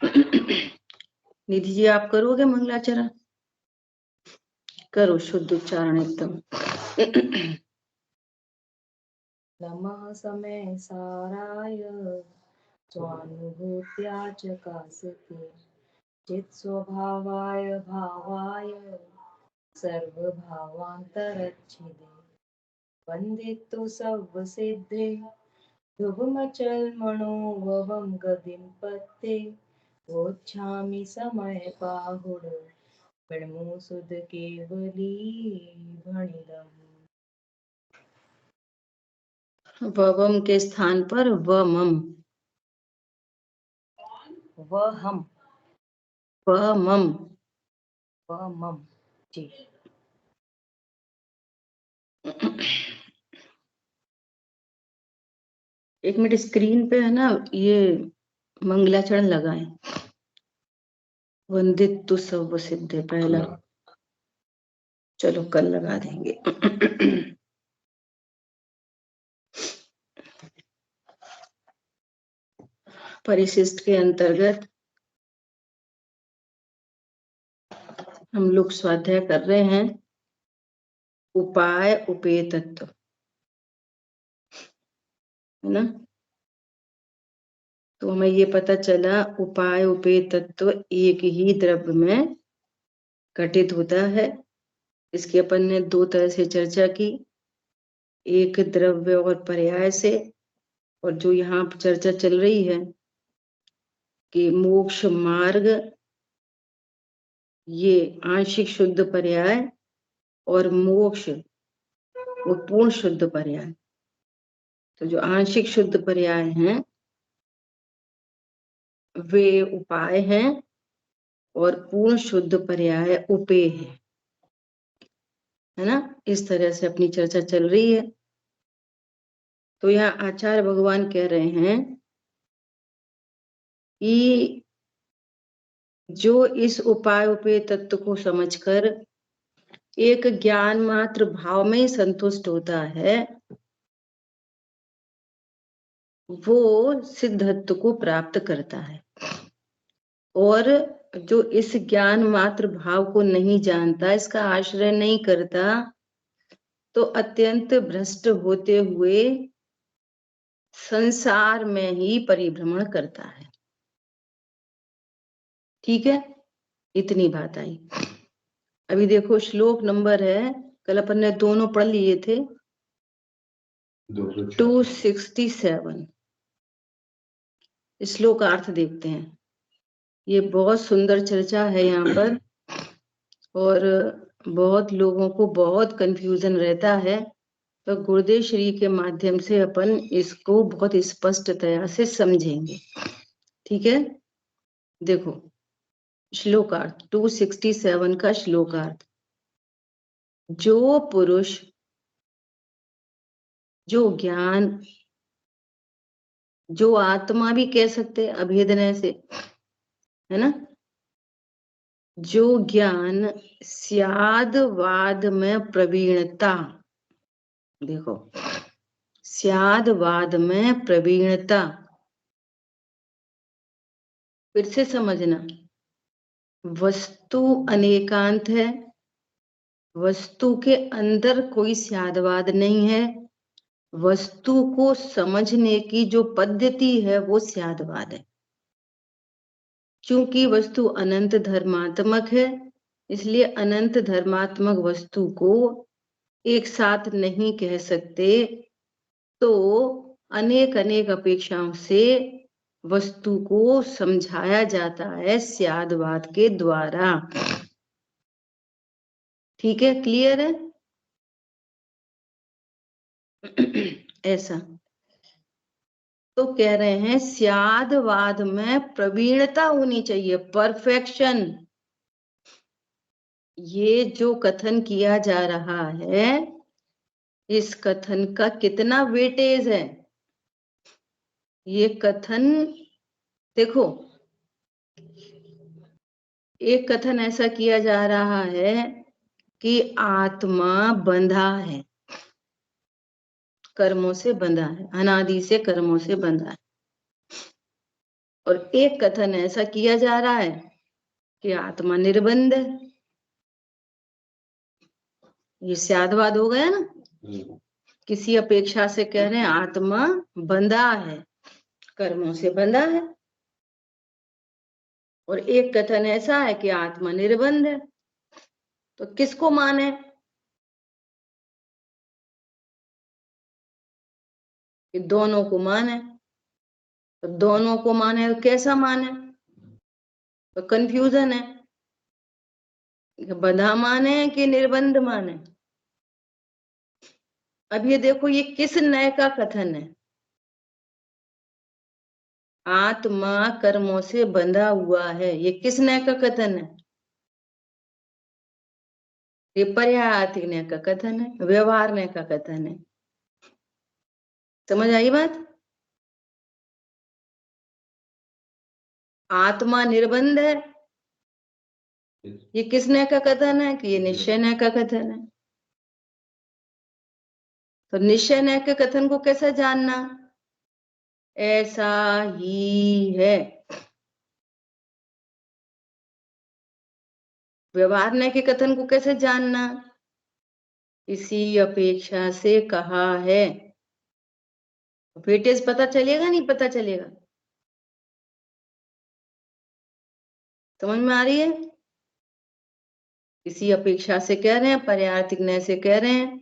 निधि जी आप करोगे मंगलाचरण? करो शुद्ध उच्चारण एकदम। नमः समय साराय स्वानुभूत्या च कासते चित् स्वभावाय भावाय सर्वभावान्तरच्छिदे वन्दितु सर्वसिद्धे ध्रुवमचलमणोभवं गतिं पत्ते वोच्छामि समय पाहुड प्रणमो सुध केवली भणिदम्। ववम के स्थान पर वमम, वहम वमम। वमम जी। एक मिनट स्क्रीन पे है ना ये मंगलाचरण लगाएं। वंदित तु सर्व सिद्धे पहला, चलो कल लगा देंगे। परिशिष्ट के अंतर्गत हम लोग स्वाध्याय कर रहे हैं उपाय उपेय तत्व, है ना। तो हमें ये पता चला उपाय उपेय तत्व एक ही द्रव्य में घटित होता है। इसकी अपन ने दो तरह से चर्चा की, एक द्रव्य और पर्याय से, और जो यहाँ चर्चा चल रही है कि मोक्ष मार्ग ये आंशिक शुद्ध पर्याय और मोक्ष वो पूर्ण शुद्ध पर्याय। तो जो आंशिक शुद्ध पर्याय हैं वे उपाय हैं और पूर्ण शुद्ध पर्याय उपेय है ना। इस तरह से अपनी चर्चा चल रही है। तो यहाँ आचार्य भगवान कह रहे हैं कि जो इस उपाय उपेय तत्व को समझकर एक ज्ञान मात्र भाव में ही संतुष्ट होता है वो सिद्धत्व को प्राप्त करता है, और जो इस ज्ञान मात्र भाव को नहीं जानता, इसका आश्रय नहीं करता, तो अत्यंत भ्रष्ट होते हुए संसार में ही परिभ्रमण करता है। ठीक है, इतनी बात आई। अभी देखो श्लोक नंबर है, कल अपन ने दोनों पढ़ लिए थे, 267। श्लोक का अर्थ देखते हैं। ये बहुत सुंदर चर्चा है यहाँ पर, और बहुत लोगों को बहुत कंफ्यूजन रहता है, तो गुरुदेव श्री के माध्यम से अपन इसको बहुत स्पष्टतया से समझेंगे। ठीक है, देखो श्लोकार्थ 267 का श्लोकार्थ। जो पुरुष जो ज्ञान, जो आत्मा भी कह सकते हैं अभेदनय से, है ना, जो ज्ञान स्यादवाद में प्रवीणता, देखो स्यादवाद में प्रवीणता, फिर से समझना, वस्तु अनेकांत है, वस्तु के अंदर कोई स्यादवाद नहीं है, वस्तु को समझने की जो पद्धति है वो स्यादवाद है। क्योंकि वस्तु अनंत धर्मात्मक है, इसलिए अनंत धर्मात्मक वस्तु को एक साथ नहीं कह सकते, तो अनेक अनेक अपेक्षाओं से वस्तु को समझाया जाता है स्यादवाद के द्वारा। ठीक है, क्लियर है? ऐसा तो कह रहे हैं स्यादवाद में प्रवीणता होनी चाहिए, परफेक्शन। ये जो कथन किया जा रहा है, इस कथन का कितना वेटेज है। ये कथन देखो, एक कथन ऐसा किया जा रहा है कि आत्मा बंधा है, कर्मों से बंधा है, अनादि से कर्मों से बंधा है, और एक कथन ऐसा किया जा रहा है कि आत्मा निर्बंध है। ये स्यादवाद हो गया ना। किसी अपेक्षा से कह रहे हैं आत्मा बंधा है, कर्मों से बंधा है, और एक कथन ऐसा है कि आत्मा निर्बंध है। तो किसको माने? कि दोनों को माने। तो दोनों को माने तो कैसा माने? तो कंफ्यूजन है, बंधा माने कि निर्बंध माने। अब ये देखो, ये किस नय का कथन है? आत्मा कर्मों से बंधा हुआ है, ये किस नय का कथन है? ये पर्यायार्थिक न्याय का कथन है, व्यवहार न्याय का कथन है। समझ आई बात? आत्मा निर्बंध है, ये किस न्याय का कथन है? कि ये निश्चय न्याय का कथन है। तो निश्चय न्याय के कथन को कैसे जानना? ऐसा ही है। व्यवहार न्याय के कथन को कैसे जानना? इसी अपेक्षा से कहा है। वेटेज पता चलेगा नहीं पता चलेगा? समझ में आ रही है? इसी अपेक्षा से कह रहे हैं, पर्यायार्थिक न्याय से कह रहे हैं।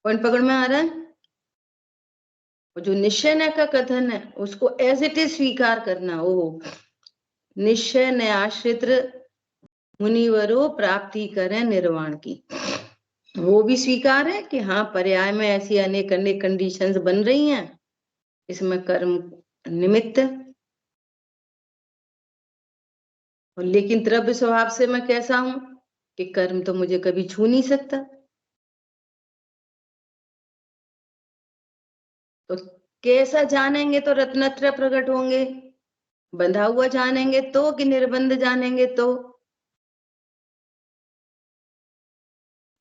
पॉइंट पकड़ में आ रहा है? और जो निश्चय न्याय का कथन है उसको एज इट इज स्वीकार करना। ओ निश्चय न्यायाश्रित मुनिवरो प्राप्ति करें निर्वाण की, वो भी स्वीकार है कि हाँ पर्याय में ऐसी अनेक अनेक कंडीशंस बन रही हैं, इसमें कर्म निमित्त। और लेकिन द्रव्य स्वभाव से मैं कैसा हूं कि कर्म तो मुझे कभी छू नहीं सकता। तो कैसा जानेंगे तो रत्नत्रय प्रकट होंगे? बंधा हुआ जानेंगे तो कि निर्बंध जानेंगे तो?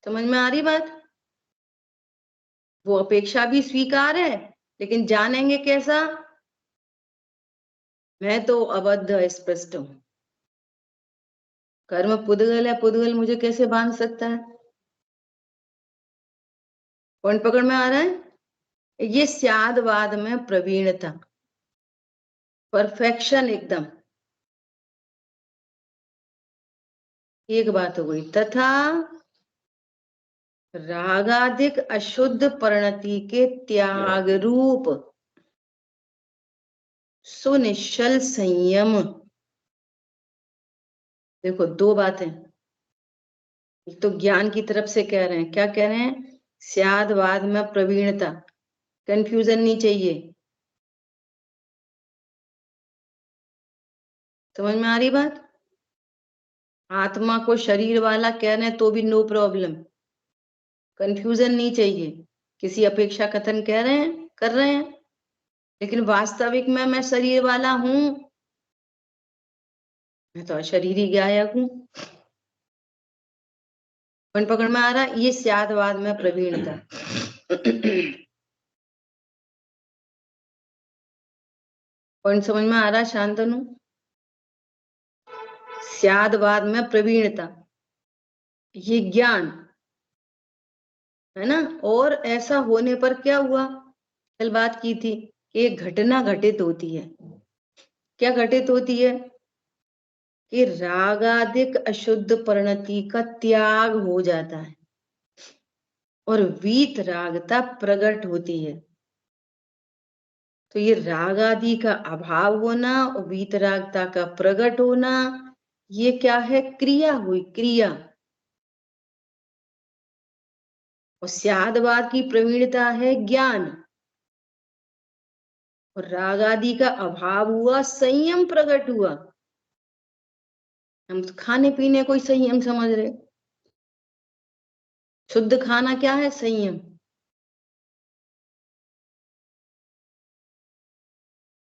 समझ में आ रही बात? वो अपेक्षा भी स्वीकार है, लेकिन जानेंगे कैसा? मैं तो अबद्ध स्पष्ट हूं। कर्म पुद्गल है, पुद्गल मुझे कैसे बांध सकता है? पॉइंट पकड़ में आ रहा है? ये स्यादवाद में प्रवीणता, परफेक्शन एकदम। एक बात हो गई। तथा रागाधिक अशुद्ध परिणति के त्याग रूप सुनिश्चल संयम। देखो दो बातें। एक तो ज्ञान की तरफ से कह रहे हैं, क्या कह रहे हैं? स्यादवाद में प्रवीणता, कंफ्यूजन नहीं चाहिए। समझ में आ रही बात? आत्मा को शरीर वाला कह रहे हैं तो भी नो प्रॉब्लम, कंफ्यूजन नहीं चाहिए। किसी अपेक्षा कथन कह रहे हैं, कर रहे हैं, लेकिन वास्तविक में मैं शरीर वाला हूं, मैं तो अशरीरी गायक हूं। पॉइंट पकड़ में आ रहा है? ये स्यादवाद में प्रवीणता। पॉइंट समझ में आ रहा है शांतनु? स्यादवाद में प्रवीणता, ये ज्ञान है ना। और ऐसा होने पर क्या हुआ? कल बात की थी, एक घटना घटित होती है। क्या घटित होती है? कि रागाधिक अशुद्ध परिणति का त्याग हो जाता है और वीत रागता प्रकट होती है। तो ये राग आदि का अभाव होना और वीतरागता का प्रकट होना, ये क्या है? क्रिया हुई, क्रिया। और स्यादवाद की प्रवीणता है ज्ञान, और राग आदि का अभाव हुआ, संयम प्रकट हुआ। हम तो खाने पीने को ही संयम समझ रहे। शुद्ध खाना क्या है? संयम।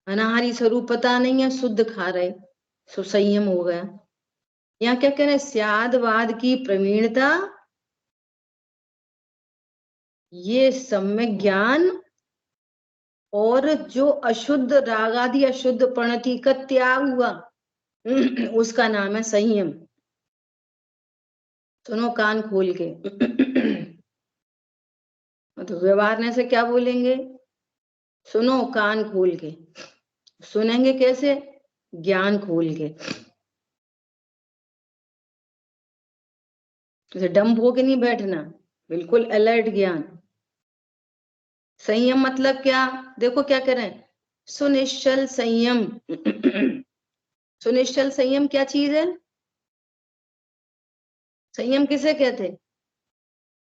अनाहारी स्वरूप पता नहीं है, शुद्ध खा रहे, सो संयम हो गया। यहाँ क्या कह रहे हैं? स्यादवाद की प्रवीणता, ये सम्यक ज्ञान और जो अशुद्ध राग आदि अशुद्ध प्रणति का त्याग हुआ उसका नाम है संयम। सुनो कान खोल के। तो व्यवहारने से क्या बोलेंगे? सुनो कान खोल के। सुनेंगे कैसे? ज्ञान खोल के। जैसे डम्ब होके नहीं बैठना, बिल्कुल अलर्ट ज्ञान। संयम मतलब क्या? देखो क्या कह रहे हैं, सुनिश्चल संयम। सुनिश्चल संयम क्या चीज है? संयम किसे कहते?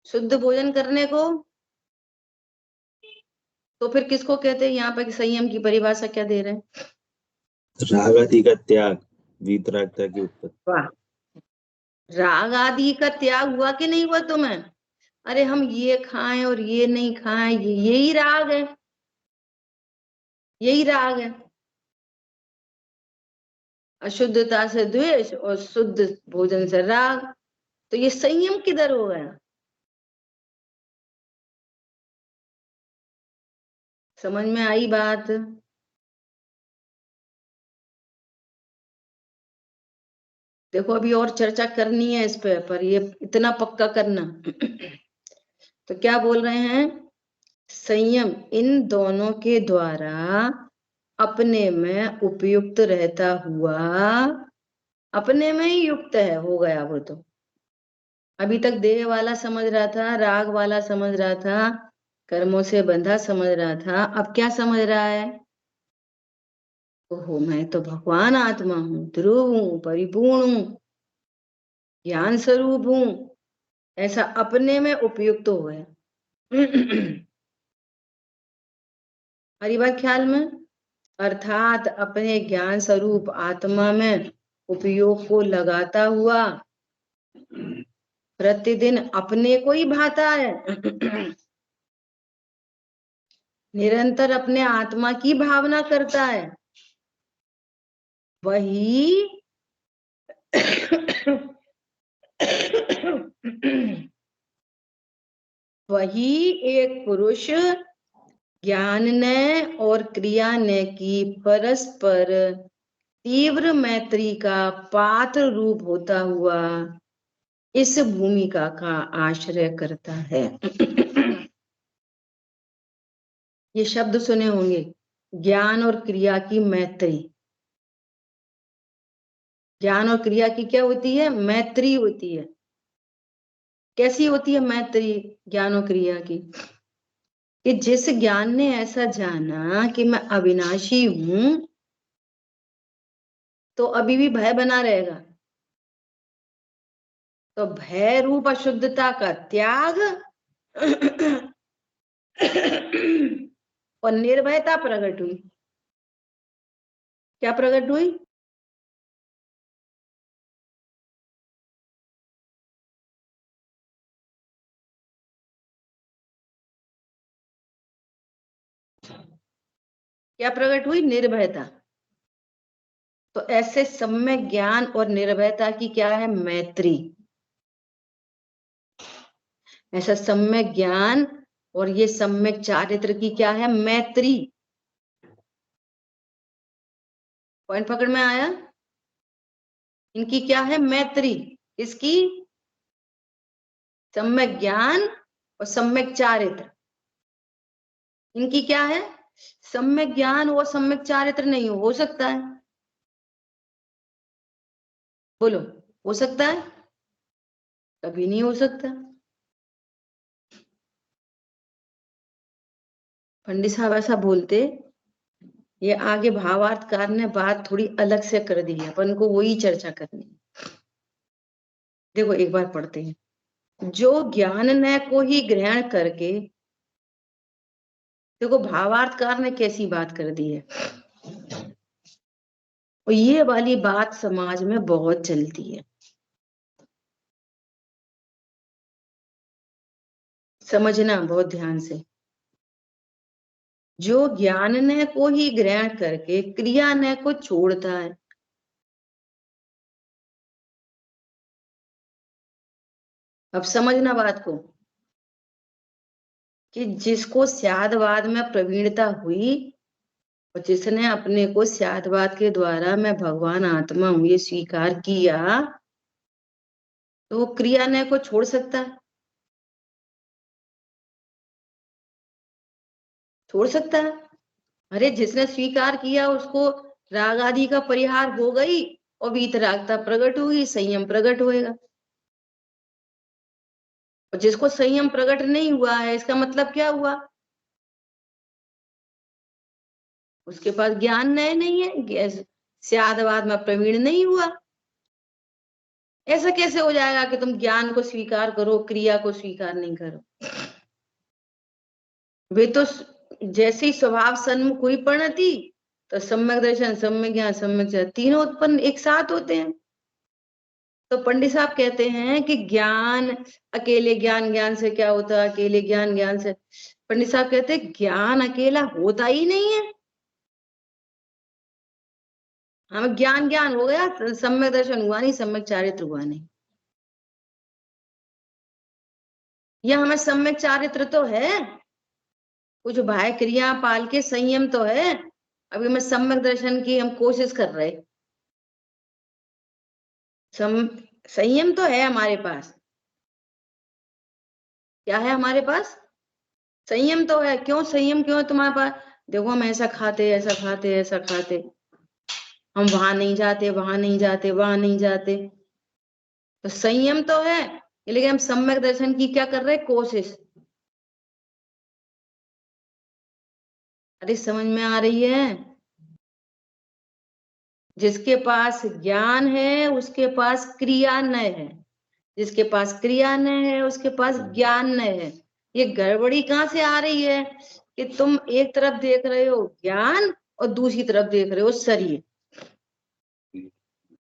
शुद्ध भोजन करने को। तो फिर किसको कहते हैं? यहाँ पर संयम की परिभाषा क्या दे रहे हैं? राग आदि का त्याग, वीतरागता की उत्पत्ति। वाह, राग आदि का त्याग हुआ कि नहीं हुआ तुम्हें? अरे हम ये खाएं और ये नहीं खाएं, यही राग है, यही राग है। अशुद्धता से द्वेष और शुद्ध भोजन से राग। तो ये संयम किधर हो गया? समझ में आई बात? देखो अभी और चर्चा करनी है इस पे, पर ये इतना पक्का करना। तो क्या बोल रहे हैं? संयम इन दोनों के द्वारा अपने में उपयुक्त रहता हुआ, अपने में ही युक्त है, हो गया वो तो। अभी तक देह वाला समझ रहा था, राग वाला समझ रहा था, कर्मों से बंधा समझ रहा था, अब क्या समझ रहा है? ओहो मैं तो भगवान आत्मा हूँ, ध्रुव हूँ, परिपूर्ण हूँ, ज्ञान स्वरूप हूँ, ऐसा अपने में उपयुक्त हो गया। हरी बात ख्याल में? अर्थात अपने ज्ञान स्वरूप आत्मा में उपयोग को लगाता हुआ प्रतिदिन अपने को ही भाता है। निरंतर अपने आत्मा की भावना करता है, वही वही एक पुरुष ज्ञान ने और क्रिया ने की परस्पर तीव्र मैत्री का पात्र रूप होता हुआ इस भूमिका का आश्रय करता है। ये शब्द सुने होंगे, ज्ञान और क्रिया की मैत्री। ज्ञान और क्रिया की क्या होती है? मैत्री होती है। कैसी होती है मैत्री ज्ञान और क्रिया की? कि जिस ज्ञान ने ऐसा जाना कि मैं अविनाशी हूं, तो अभी भी भय बना रहेगा। तो भय रूप अशुद्धता का त्याग और निर्भयता प्रकट हुई। क्या प्रकट हुई? क्या प्रकट हुई? निर्भयता। तो ऐसे सम्यक ज्ञान और निर्भयता की क्या है? मैत्री। ऐसा सम्यक ज्ञान और ये सम्यक चारित्र की क्या है? मैत्री। पॉइंट पकड़ में आया? इनकी क्या है? मैत्री। इसकी सम्यक ज्ञान और सम्यक चारित्र। इनकी क्या है? सम्यक ज्ञान और सम्यक चारित्र नहीं हो सकता है? बोलो, हो सकता है? कभी नहीं हो सकता। पंडित साहब ऐसा बोलते, ये आगे भावार्थकार ने बात थोड़ी अलग से कर दी है, अपन को वही चर्चा करनी है। देखो एक बार पढ़ते हैं। जो ज्ञान न को ही ग्रहण करके, देखो भावार्थकार ने कैसी बात कर दी है। और ये वाली बात समाज में बहुत चलती है, समझना बहुत ध्यान से। जो ज्ञान न को ही ग्रहण करके क्रिया न को छोड़ता है, अब समझना बात को, कि जिसको स्यादवाद में प्रवीणता हुई और जिसने अपने को स्यादवाद के द्वारा मैं भगवान आत्मा हूं ये स्वीकार किया, तो वो क्रिया नय को छोड़ सकता है? छोड़ सकता है? अरे जिसने स्वीकार किया उसको राग आदि का परिहार हो गई और वीतरागता प्रकट होगी, संयम प्रकट होएगा। और जिसको संयम प्रकट नहीं हुआ है, इसका मतलब क्या हुआ? उसके पास ज्ञान नय नहीं है, स्यादवाद में प्रवीण नहीं हुआ। ऐसा कैसे हो जाएगा कि तुम ज्ञान को स्वीकार करो, क्रिया को स्वीकार नहीं करो? वे तो जैसे ही स्वभाव सन्मुख हुई परिणति, तो सम्यक दर्शन, सम्यक ज्ञान, सम्यक ज्ञान तीनों उत्पन्न एक साथ होते हैं। तो पंडित साहब कहते हैं कि ज्ञान अकेले ज्ञान, ज्ञान से क्या होता है, अकेले ज्ञान, ज्ञान से। पंडित साहब कहते हैं ज्ञान अकेला होता ही नहीं है। हमें ज्ञान ज्ञान हो गया, सम्यक दर्शन हुआ नहीं, सम्यक चारित्र हुआ नहीं। या हमें सम्यक चारित्र तो है, कुछ बाह्य क्रिया पाल के संयम तो है। अभी मैं सम्यक दर्शन की हम कोशिश कर रहे, संयम तो है हमारे पास। क्या है हमारे पास? संयम तो है। क्यों संयम क्यों है तुम्हारे पास? देखो हम ऐसा खाते, ऐसा खाते, ऐसा खाते, हम वहां नहीं जाते, वहां नहीं जाते, वहां नहीं जाते, तो संयम तो है। लेकिन हम सम्यक दर्शन की क्या कर रहे? कोशिश। अरे समझ में आ रही है? जिसके पास ज्ञान है उसके पास क्रिया नय है, जिसके पास क्रिया नय है उसके पास ज्ञान नय है। ये गड़बड़ी कहाँ से आ रही है कि तुम एक तरफ देख रहे हो ज्ञान और दूसरी तरफ देख रहे हो शरीर,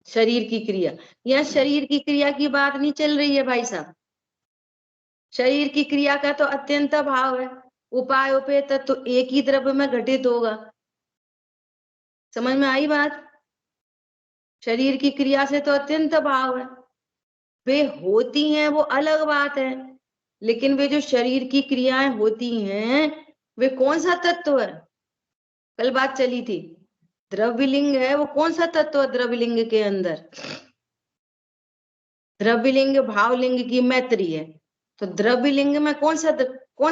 शरीर की क्रिया। यह शरीर की क्रिया की बात नहीं चल रही है भाई साहब। शरीर की क्रिया का तो अत्यंत भाव है। उपाय उपेय तत्व तो एक ही द्रव्य में घटित होगा। समझ में आई बात? शरीर की क्रिया से तो अत्यंत भाव है, वे होती हैं वो अलग बात है। लेकिन वे जो शरीर की क्रियाएं होती हैं वे कौन सा तत्व है? कल बात चली थी, द्रव्यलिंग है। वो कौन सा तत्व है द्रव्यलिंग के अंदर? द्रव्यलिंग भावलिंग की मैत्री है। तो द्रव्यलिंग में कौन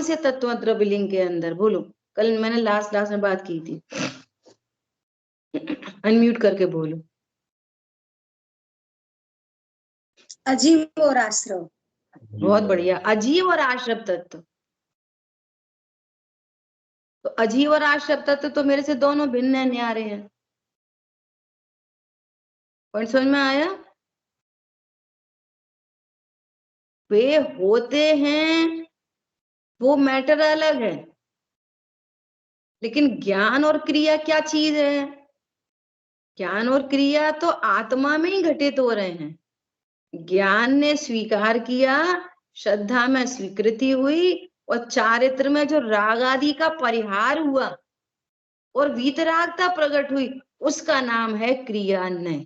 से तत्व है द्रव्यलिंग के अंदर? बोलो, कल मैंने लास्ट में बात की थी। अनम्यूट करके बोलो। अजीव और आश्रव। बहुत बढ़िया, अजीव और आश्रव तत्व। तो अजीव और आश्रव तत्व तो मेरे से दोनों भिन्न है, न्यारे हैं। पॉइंट समझ में आया? वे होते हैं वो मैटर अलग है, लेकिन ज्ञान और क्रिया क्या चीज है? ज्ञान और क्रिया तो आत्मा में ही घटित हो रहे हैं। ज्ञान ने स्वीकार किया, श्रद्धा में स्वीकृति हुई और चारित्र में जो राग आदि का परिहार हुआ और वीतरागता प्रकट हुई, उसका नाम है क्रिया नय,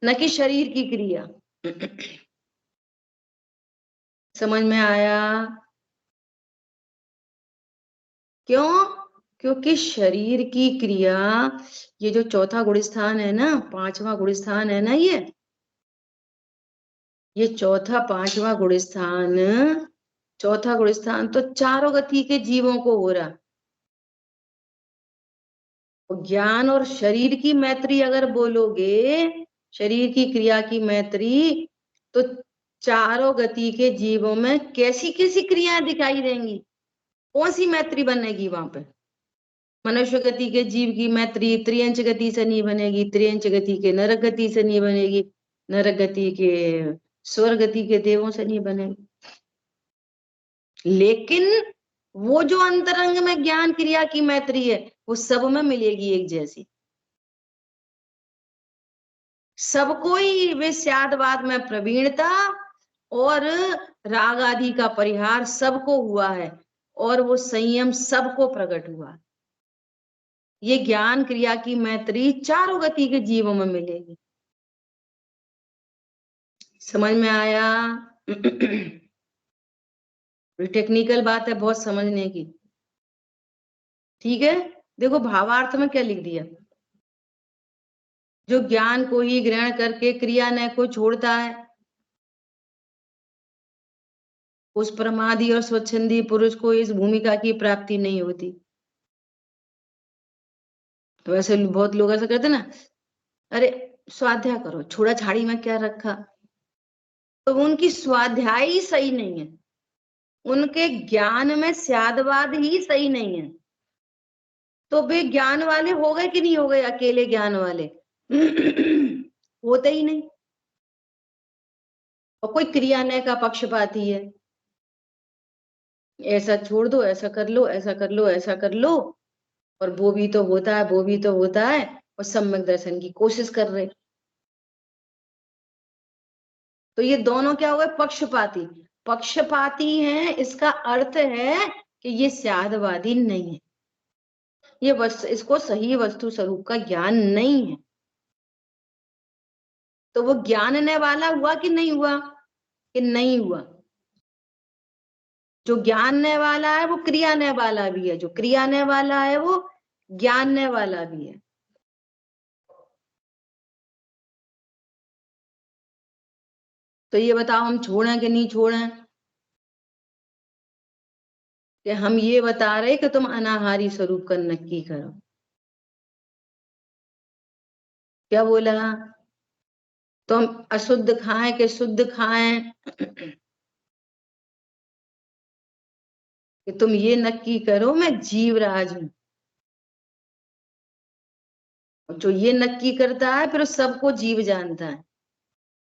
न कि शरीर की क्रिया। समझ में आया? क्यों? क्योंकि शरीर की क्रिया, ये जो चौथा गुण स्थान है ना, पांचवा गुण स्थान है ना, ये चौथा पांचवा गुण स्थान, चौथा गुण स्थान तो चारों गति के जीवों को हो रहा। ज्ञान और शरीर की मैत्री अगर बोलोगे, शरीर की क्रिया की मैत्री, तो चारों गति के जीवों में कैसी कैसी क्रियाएं दिखाई देंगी? कौन सी मैत्री बनेगी वहां पे? मनुष्य गति के जीव की मैत्री त्रियंच गति से नहीं बनेगी, त्रियंच गति के नरक गति से नहीं बनेगी, नरक गति के स्वर्ग गति के देवों से नहीं बनेगी। लेकिन वो जो अंतरंग में ज्ञान क्रिया की मैत्री है वो सब में मिलेगी एक जैसी। सबको ही वे स्यादवाद में प्रवीणता और राग आदि का परिहार सबको हुआ है और वो संयम सबको प्रकट हुआ। ये ज्ञान क्रिया की मैत्री चारों गति के जीवों में मिलेगी। समझ में आया? टेक्निकल बात है बहुत समझने की, ठीक है। देखो भावार्थ में क्या लिख दिया, जो ज्ञान को ही ग्रहण करके क्रियानय को छोड़ता है, उस प्रमादी और स्वच्छंदी पुरुष को इस भूमिका की प्राप्ति नहीं होती। तो वैसे बहुत लोग ऐसा कहते ना, अरे स्वाध्याय करो, छोड़ा छाड़ी में क्या रखा। तो उनकी स्वाध्याय ही सही नहीं है, उनके ज्ञान में स्यादवाद ही सही नहीं है। तो वे ज्ञान वाले हो गए कि नहीं हो गए, अकेले ज्ञान वाले होते ही नहीं। और कोई क्रियानय का पक्षपाती है, ऐसा छोड़ दो, ऐसा कर लो, ऐसा कर लो, ऐसा कर लो, और वो भी तो होता है, वो भी तो होता है, और सम्यक दर्शन की कोशिश कर रहे। तो ये दोनों क्या हुए, पक्षपाती। पक्षपाती हैं, इसका अर्थ है कि ये स्यादवादी नहीं है, ये इसको सही वस्तु स्वरूप का ज्ञान नहीं है। तो वो ज्ञानने वाला हुआ कि नहीं हुआ, कि नहीं हुआ। जो ज्ञानने वाला है वो क्रियाने वाला भी है, जो क्रियाने वाला है वो ज्ञानने वाला भी है। तो ये बताओ हम छोड़ें कि नहीं छोड़ें। कि हम ये बता रहे कि तुम अनाहारी स्वरूप का नक्की करो। क्या बोला, तुम अशुद्ध खाएं कि शुद्ध खाएं, कि तुम ये नक्की करो मैं जीवराज हूं। जो ये नक्की करता है फिर सबको जीव जानता है।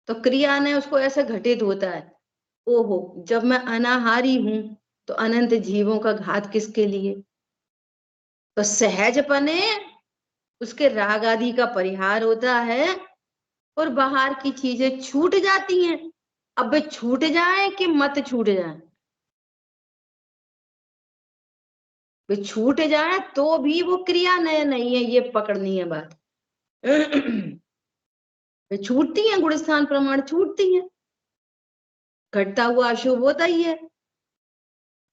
तो क्रिया ने उसको ऐसे घटित होता है, ओहो जब मैं अनाहारी हूं तो अनंत जीवों का घात किसके लिए। तो सहजपने उसके राग आदि का परिहार होता है और बाहर की चीजें छूट जाती हैं। अब वे छूट जाए कि मत छूट जाए, वे छूट जाए तो भी वो क्रिया नहीं है, ये पकड़नी है बात। वे छूटती हैं, गुण स्थान प्रमाण छूटती हैं, घटता हुआ अशुभ होता ही है,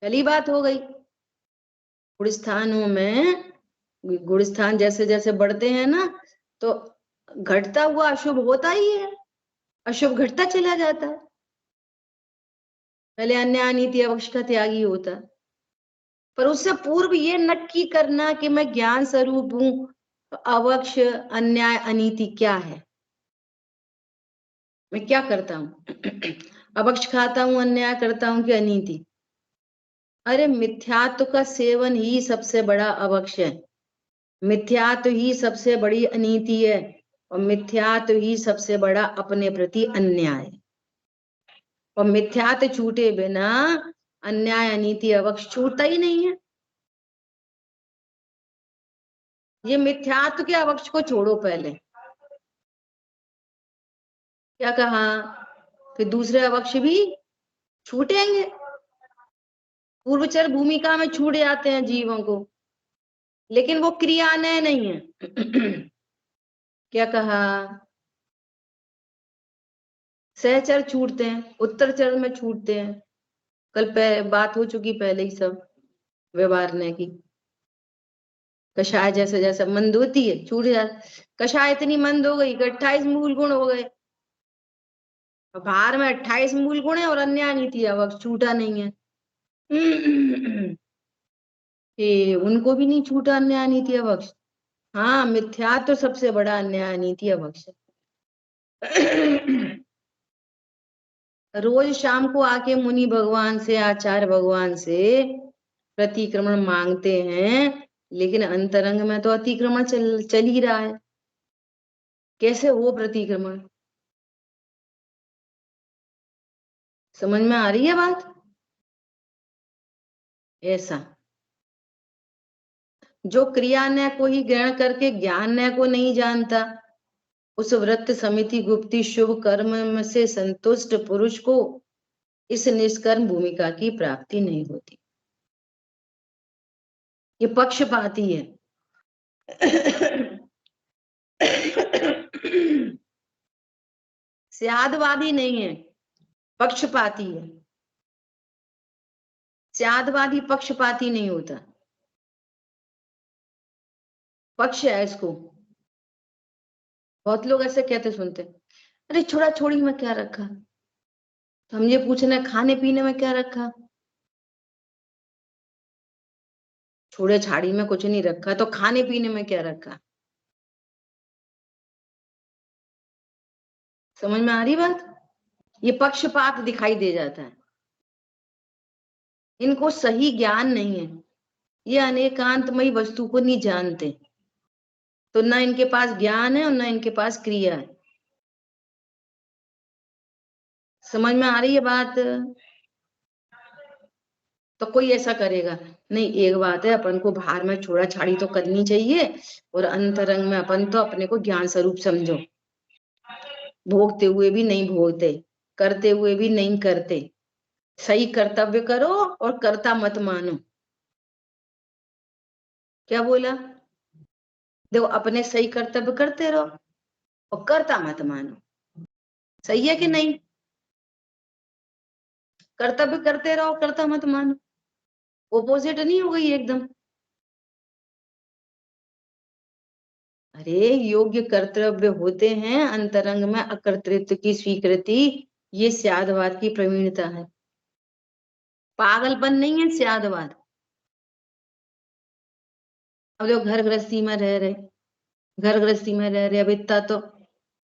पहली बात हो गई। गुण स्थानों में, गुण स्थान जैसे जैसे बढ़ते हैं ना, तो घटता हुआ अशुभ होता ही है, अशुभ घटता चला जाता है। पहले अन्याय अनीति अवक्ष का त्यागी होता है, पर उससे पूर्व ये नक्की करना कि मैं ज्ञान स्वरूप हूं, तो अवक्ष अन्याय अनीति क्या है, मैं क्या करता हूं। अवक्ष खाता हूं, अन्याय करता हूं कि अनीति। अरे मिथ्यात्व का सेवन ही सबसे बड़ा अवक्ष है, मिथ्यात्व ही सबसे बड़ी अनीति है, और मिथ्यात्व ही सबसे बड़ा अपने प्रति अन्याय। और मिथ्यात्व छूटे बिना अन्याय अनीति अवक्ष छूटता ही नहीं है। ये मिथ्यात्व के अवक्ष को छोड़ो पहले, क्या कहा, फिर दूसरे अवक्ष भी छूटेंगे, पूर्वचर भूमिका में छूट जाते हैं जीवों को, लेकिन वो क्रियान्वय नहीं है। क्या कहा, सहचर छूटते हैं, उत्तरचर में छूटते हैं। कल बात हो चुकी पहले ही सब व्यवहारने की। कषाय जैसे जैसे मंद होती है छूट जाता, कषाय इतनी मंद हो गई कि 28 मूल गुण हो गए, भार में 28 मूल गुण है और अन्याय नीति अवक्ष छूटा नहीं है। उनको भी नहीं छूटा अन्याय नीति अवक्ष। हाँ मिथ्या तो सबसे बड़ा अन्याय नीति अवक्ष। रोज शाम को आके मुनि भगवान से, आचार्य भगवान से प्रतिक्रमण मांगते हैं, लेकिन अंतरंग में तो अतिक्रमण चल ही रहा है। कैसे हो प्रतिक्रमण, समझ में आ रही है बात। ऐसा जो क्रिया न्याय को ही ग्रहण करके ज्ञान न्याय को नहीं जानता, उस व्रत समिति गुप्ति शुभ कर्म से संतुष्ट पुरुष को इस निष्कर्म भूमिका की प्राप्ति नहीं होती। ये पक्षपाती है। स्यादवादी नहीं है, पक्षपाती है। स्यादवादी पक्षपाती नहीं होता, पक्ष है इसको। बहुत लोग ऐसे कहते सुनते, अरे छोड़ा छोड़ी में क्या रखा, तो हम ये पूछना है खाने पीने में क्या रखा। छोड़े छाड़ी में कुछ नहीं रखा, तो खाने पीने में क्या रखा। समझ में आ रही बात। ये पक्षपात दिखाई दे जाता है, इनको सही ज्ञान नहीं है, ये अनेकांतमयी वस्तु को नहीं जानते, तो ना इनके पास ज्ञान है और ना इनके पास क्रिया है। समझ में आ रही है बात। तो कोई ऐसा करेगा नहीं, एक बात है, अपन को बाहर में छोड़ा छाड़ी तो करनी चाहिए, और अंतरंग में अपन तो अपने को ज्ञान स्वरूप समझो, भोगते हुए भी नहीं भोगते, करते हुए भी नहीं करते, सही कर्तव्य करो और कर्ता मत मानो। क्या बोला, देखो अपने सही कर्तव्य करते रहो और कर्ता मत मानो, सही है कि नहीं। कर्तव्य करते रहो, कर्ता मत मानो, ओपोजिट नहीं हो गई एकदम। अरे योग्य कर्तव्य होते हैं, अंतरंग में अकर्तृत्व की स्वीकृति, ये स्यादवाद की प्रवीणता है, पागलपन नहीं है स्यादवाद। अब जो घर गृहस्थी में रह रहे, घर गृहस्थी में रह रहे, अब इतना तो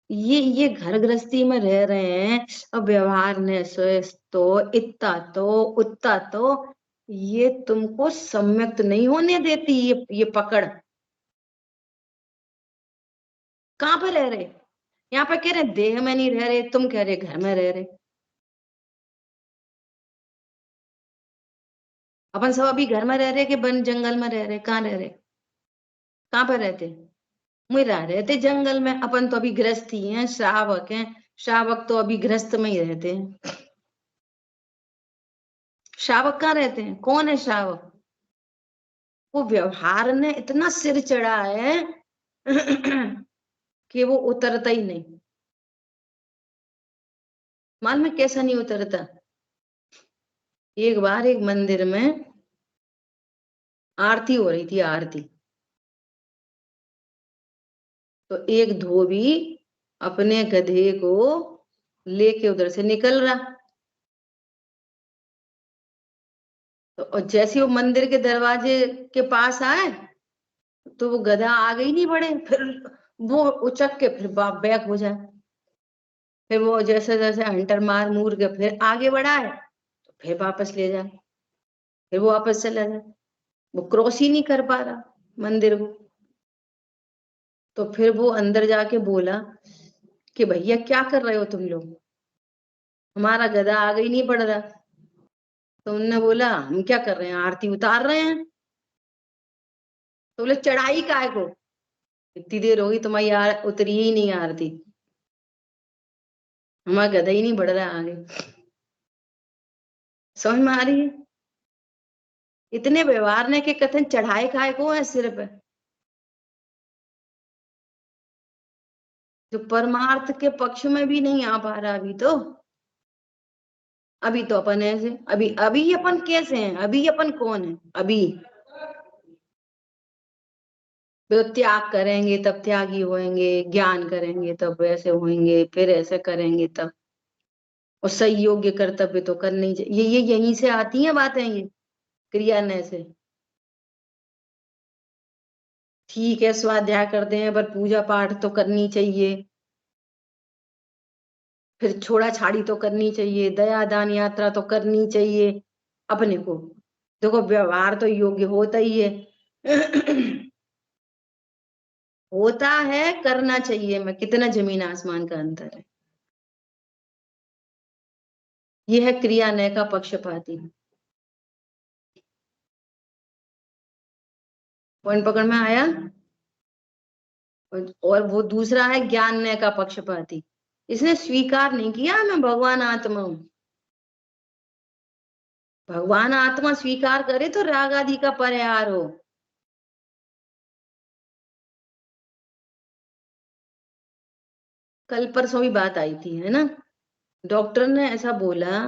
ये घर गृहस्थी में रह रहे हैं, अब व्यवहार ने तो इतना तो उतना तो, ये तुमको सम्यक्त नहीं होने देती ये पकड़। कहाँ पे रह रहे, यहाँ पे कह रहे देह में नहीं रह रहे, तुम कह रहे घर में रह रहे। अपन सब अभी घर में रह रहे कि वन जंगल में रह रहे, कहाँ रह रहे, कहाँ पे रहते, मुझे रह रहे थे जंगल में। अपन तो अभी गृहस्थ ही हैं, श्रावक हैं, श्रावक तो अभी गृहस्थ में ही रहते हैं। श्रावक कहाँ रहते हैं, कौन है श्रावक, वो व्यवहार ने इतना सिर चढ़ा है कि वो उतरता ही नहीं। मालूम है कैसा नहीं उतरता। एक बार एक मंदिर में आरती हो रही थी, आरती, तो एक धोबी अपने गधे को लेके उधर से निकल रहा, तो और जैसे वो मंदिर के दरवाजे के पास आए, तो वो गधा आगे ही नहीं बढ़े, फिर वो उचक के फिर बैक हो जाए, फिर वो जैसे जैसे हंटर मार मूर के फिर आगे बढ़ाए, तो फिर वापस ले जाए, फिर वो वापस चला जाए, वो क्रॉस ही नहीं कर पा रहा मंदिर को। तो फिर वो अंदर जाके बोला कि भैया क्या कर रहे हो तुम लोग, हमारा गधा आगे ही नहीं बढ़ रहा। तो उन्होंने बोला हम क्या कर रहे हैं, आरती उतार रहे हैं। तो बोले चढ़ाई काय को, इतनी देर होगी तुम्हारी उतरी ही नहीं आरती, हमारा गधा ही नहीं बढ़ रहा आगे। समझ में आ रही है। इतने व्यवहार ने के कथन चढ़ाए काय को है सिर पे, जो परमार्थ के पक्ष में भी नहीं आ पा रहा अभी तो। अभी तो अपन ऐसे, अभी अभी अपन कैसे हैं, अभी अपन कौन है अभी। तो त्याग करेंगे तब त्यागी होंगे, ज्ञान करेंगे तब वैसे होंगे, फिर ऐसे करेंगे तब, और सही योग्य कर्तव्य तो करनी ही चाहिए। ये यहीं से आती हैं बातें, ये क्रिया न से। ठीक है स्वाध्याय करते हैं पर पूजा पाठ तो करनी चाहिए, फिर छोड़ा छाड़ी तो करनी चाहिए, दया दान यात्रा तो करनी चाहिए अपने को। देखो व्यवहार तो योग्य होता ही है होता है, करना चाहिए, मैं कितना जमीन आसमान का अंतर है। यह है क्रिया नय का पक्षपाती। पॉइंट पकड़ में आया। और वो दूसरा है ज्ञान नय का पक्षपाती, इसने स्वीकार नहीं किया मैं भगवान आत्मा हूं। भगवान आत्मा स्वीकार करे तो राग आदि का परिहार हो। कल परसों भी बात आई थी है ना, डॉक्टर ने ऐसा बोला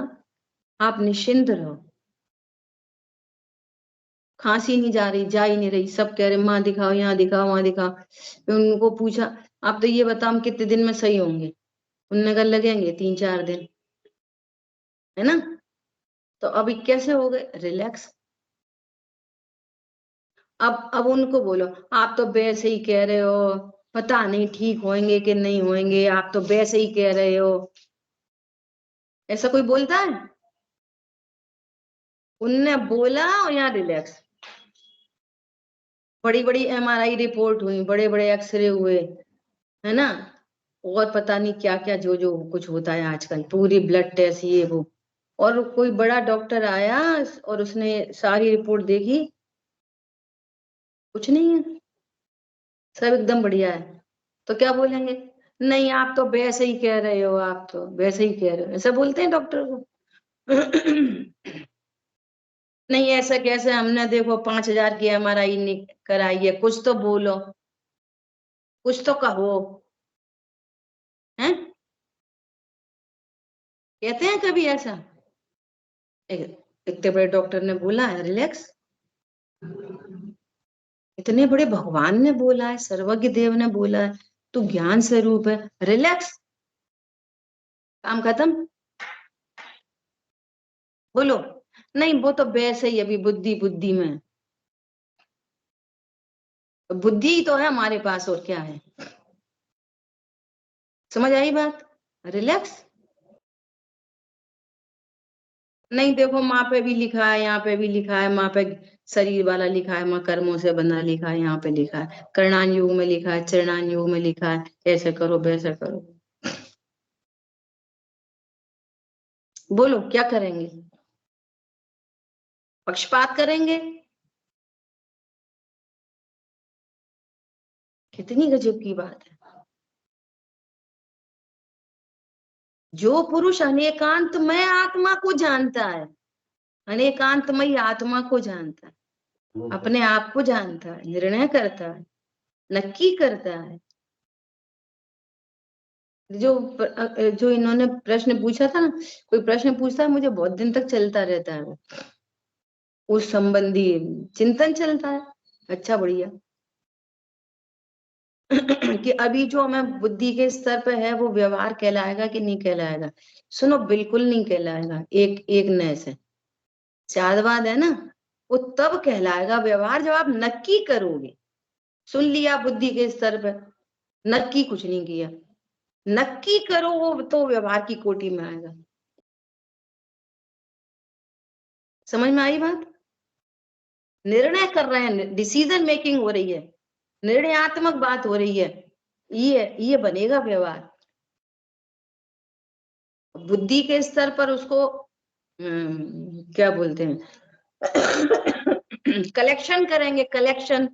आप निश्चिंत रहो, खांसी नहीं जा रही, जा ही नहीं रही, सब कह रहे माँ दिखाओ, यहाँ दिखाओ, वहां दिखाओ। फिर उनको पूछा आप तो ये बताओ हम कितने दिन में सही होंगे? उनने कहा लगेंगे 3-4 दिन, है ना। तो अभी कैसे हो गए? रिलैक्स। अब उनको बोलो आप तो वैसे ही कह रहे हो, पता नहीं ठीक होंगे कि नहीं होंगे, आप तो वैसे ही कह रहे हो। ऐसा कोई बोलता है? उनने बोला और यहाँ रिलैक्स। बड़ी बड़ी MRI रिपोर्ट हुई, बड़े बड़े एक्सरे हुए, है ना। और पता नहीं क्या क्या जो जो कुछ होता है आजकल, पूरी ब्लड टेस्ट ये वो। और कोई बड़ा डॉक्टर आया और उसने सारी रिपोर्ट देखी, कुछ नहीं है, सब एकदम बढ़िया है। तो क्या बोलेंगे? नहीं आप तो वैसे ही कह रहे हो, आप तो वैसे ही कह रहे हो, ऐसा बोलते हैं डॉक्टर को। नहीं ऐसा कैसे, हमने देखो 5,000 की MRI कराई है, कुछ तो बोलो, कुछ तो कहो, हैं? कहते हैं कभी ऐसा? इतने बड़े डॉक्टर ने बोला है रिलैक्स, इतने बड़े भगवान ने बोला है, सर्वज्ञ देव ने बोला है, तू ज्ञान स्वरूप है, रिलैक्स, काम खत्म। बोलो नहीं वो तो वैसे ही अभी बुद्धि बुद्धि में, बुद्धि ही तो है हमारे पास, और क्या है। समझ आई बात? रिलैक्स। नहीं देखो माँ पे भी लिखा है, यहाँ पे भी लिखा है, माँ पे शरीर वाला लिखा है, माँ कर्मों से बना लिखा है, यहाँ पे लिखा है, कर्णान युग में लिखा है, चरणान युग में लिखा है, ऐसे करो वैसे करो। बोलो क्या करेंगे? पक्षपात करेंगे? कितनी गजब की बात है। जो पुरुष अनेकांतमय आत्मा को जानता है, अनेकांतमयी आत्मा को जानता है, अपने आप को जानता है, निर्णय करता है, नक्की करता है। जो इन्होंने प्रश्न पूछा था ना, कोई प्रश्न पूछता है मुझे बहुत दिन तक चलता रहता है, उस संबंधी चिंतन चलता है। अच्छा बढ़िया। कि अभी जो हमें बुद्धि के स्तर पे है वो व्यवहार कहलाएगा कि नहीं कहलाएगा? सुनो बिल्कुल नहीं कहलाएगा, एक एक नए से शादवाद है ना, वो तब कहलाएगा व्यवहार जब आप नक्की करोगे। सुन लिया बुद्धि के स्तर पे, नक्की कुछ नहीं किया, नक्की करो वो तो व्यवहार की कोटि में आएगा। समझ में आई बात? निर्णय कर रहे हैं, डिसीजन मेकिंग हो रही है, निर्णयात्मक बात हो रही है, ये बनेगा व्यवहार। बुद्धि के स्तर पर उसको क्या बोलते हैं, कलेक्शन करेंगे, कलेक्शन,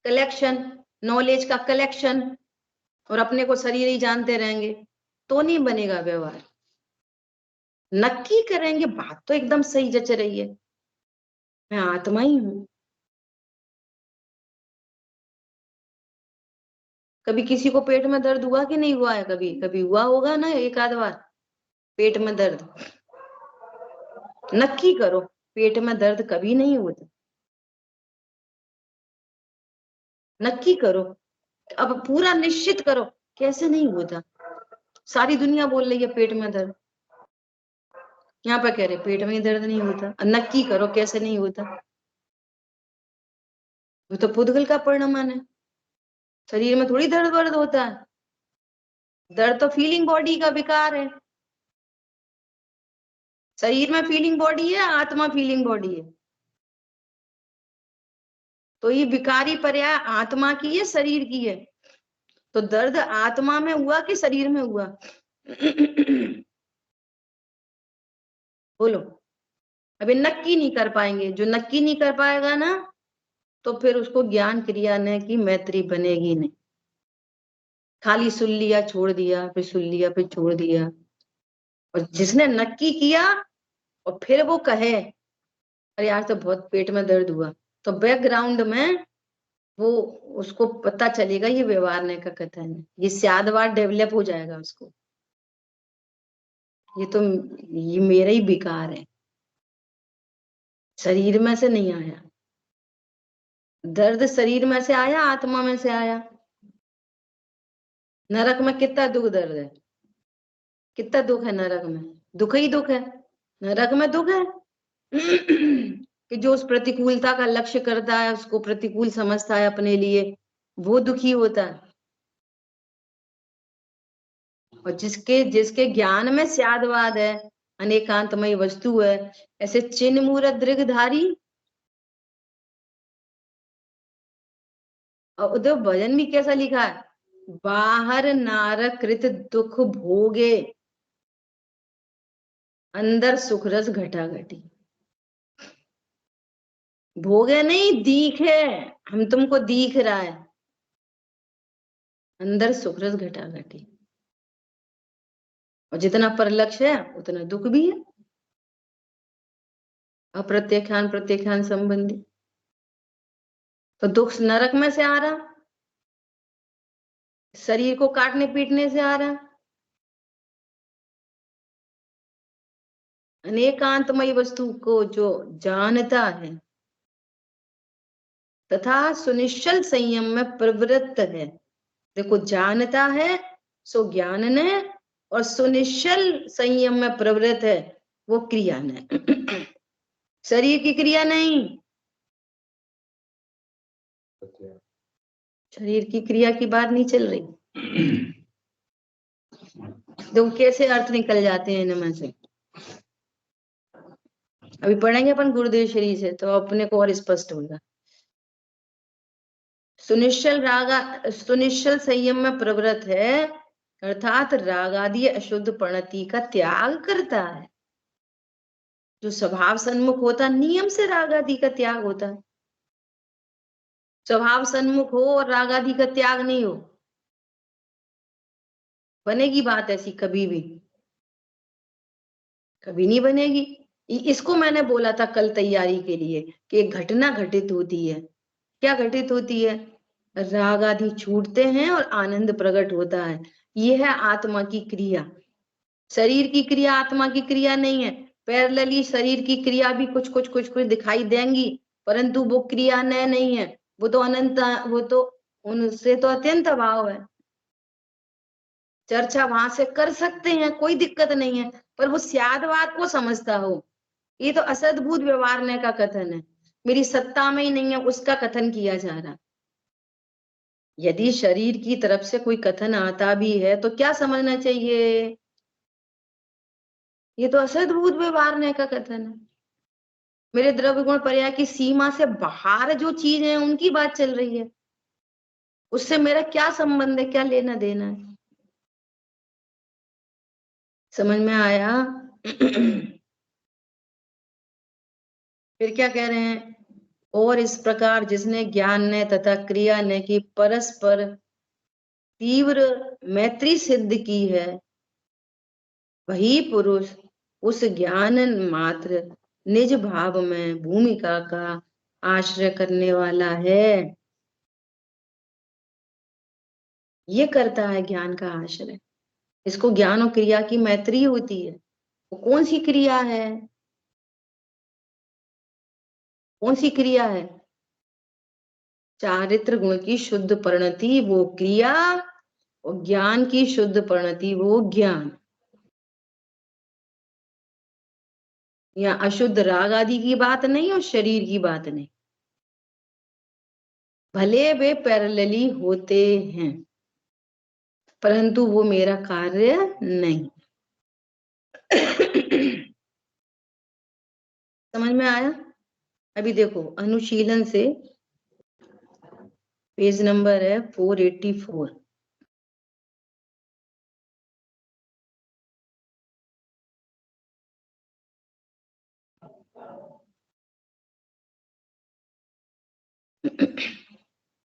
कलेक्शन, नॉलेज का कलेक्शन, और अपने को शरीर ही जानते रहेंगे तो नहीं बनेगा व्यवहार। नक्की करेंगे, बात तो एकदम सही जच रही है, मैं आत्मा ही हूं। कभी किसी को पेट में दर्द हुआ कि नहीं हुआ है? कभी कभी हुआ होगा ना, एक आध बार पेट में दर्द। नक्की करो, पेट में दर्द कभी नहीं होता, नक्की करो, अब पूरा निश्चित करो, कैसे नहीं होता? सारी दुनिया बोल रही है पेट में दर्द, यहाँ पर कह रहे पेट में दर्द नहीं होता, नक्की करो कैसे नहीं होता। वो तो पुद्गल का परिणाम है, शरीर में थोड़ी दर्द वर्द होता है, दर्द तो फीलिंग बॉडी का विकार है। शरीर में फीलिंग बॉडी है, आत्मा फीलिंग बॉडी है, तो ये विकारी पर्याय आत्मा की है, शरीर की है। तो दर्द आत्मा में हुआ कि शरीर में हुआ? बोलो। अभी नक्की नहीं कर पाएंगे, जो नक्की नहीं कर पाएगा ना, तो फिर उसको ज्ञान क्रिया ने की मैत्री बनेगी नहीं। खाली सुन लिया छोड़ दिया, फिर सुन लिया फिर छोड़ दिया। और जिसने नक्की किया और फिर वो कहे अरे यार तो बहुत पेट में दर्द हुआ, तो बैकग्राउंड में वो उसको पता चलेगा ये व्यवहार का कथन है, ये स्यादवाद डेवलप हो जाएगा उसको, ये तो ये मेरा ही विकार है। शरीर में से नहीं आया। दर्द शरीर में से आया, आत्मा में से आया। नरक में कितना दुख दर्द है, कितना दुख है नरक में, दुख ही दुख है। नरक में दुख है कि जो उस प्रतिकूलता का लक्ष्य करता है, उसको प्रतिकूल समझता है अपने लिए, वो दुखी होता है। और जिसके जिसके ज्ञान में स्यादवाद है, अनेकांतमय वस्तु है, ऐसे चिन्ह मूरत दृगधारी। और उधर भजन भी कैसा लिखा है, बाहर नारकृत दुख भोगे, अंदर सुख रस घटा घटी। भोगे नहीं, दिखे, हम तुमको दिख रहा है, अंदर सुख रस घटा घटी। और जितना परलक्ष्य है उतना दुख भी है, अप्रत्याख्यान प्रत्याख्यान संबंधी। तो दुख नरक में से आ रहा, शरीर को काटने पीटने से आ रहा, अनेकांतमय वस्तु को जो जानता है तथा सुनिश्चल संयम में प्रवृत्त है। देखो, जानता है सो ज्ञान ने, और सुनिश्चल संयम में प्रवृत्त है वो क्रिया ने। शरीर की क्रिया नहीं, शरीर की क्रिया की बात नहीं चल रही। देखो कैसे अर्थ निकल जाते हैं इनमें से। अभी पढ़ेंगे अपन गुरुदेव शरीर से तो अपने को और स्पष्ट होगा। सुनिश्चल संयम में प्रवृत्त है, अर्थात राग आदि अशुद्ध प्रणति का त्याग करता है। जो स्वभाव सन्मुख होता, नियम से राग आदि का त्याग होता है। स्वभाव सन्मुख हो और राग आदि का त्याग नहीं हो, बनेगी बात ऐसी कभी भी? कभी नहीं बनेगी। इसको मैंने बोला था कल तैयारी के लिए कि एक घटना घटित होती है। क्या घटित होती है? राग आदि छूटते हैं और आनंद प्रकट होता है। यह है आत्मा की क्रिया। शरीर की क्रिया आत्मा की क्रिया नहीं है। पैरेलली शरीर की क्रिया भी कुछ कुछ कुछ कुछ दिखाई देंगी, परंतु वो क्रिया नहीं है। वो तो अनंत, वो तो उनसे तो अत्यंत अभाव है। चर्चा वहां से कर सकते हैं, कोई दिक्कत नहीं है, पर वो स्यादवाद को समझता हो। ये तो असद्भुत व्यवहारने का कथन है, मेरी सत्ता में ही नहीं है उसका कथन किया जा रहा। यदि शरीर की तरफ से कोई कथन आता भी है तो क्या समझना चाहिए? ये तो असद्भुत व्यवहारने का कथन है। मेरे द्रव्य गुण पर्याय की सीमा से बाहर जो चीज है उनकी बात चल रही है, उससे मेरा क्या संबंध है, क्या लेना देना है? समझ में आया? फिर क्या कह रहे हैं? और इस प्रकार जिसने ज्ञान ने तथा क्रिया ने की परस्पर तीव्र मैत्री सिद्ध की है, वही पुरुष उस ज्ञान मात्र निज भाव में भूमिका का आश्रय करने वाला है। ये करता है ज्ञान का आश्रय। इसको ज्ञान और क्रिया की मैत्री होती है। वो कौन सी क्रिया है? कौन सी क्रिया है? चारित्र गुण की शुद्ध परिणति वो क्रिया, और ज्ञान की शुद्ध परिणति वो ज्ञान। या अशुद्ध राग आदि की बात नहीं और शरीर की बात नहीं। भले वे पैरेलली होते हैं, परंतु वो मेरा कार्य नहीं। समझ में आया? अभी देखो अनुशीलन से पेज नंबर है 484।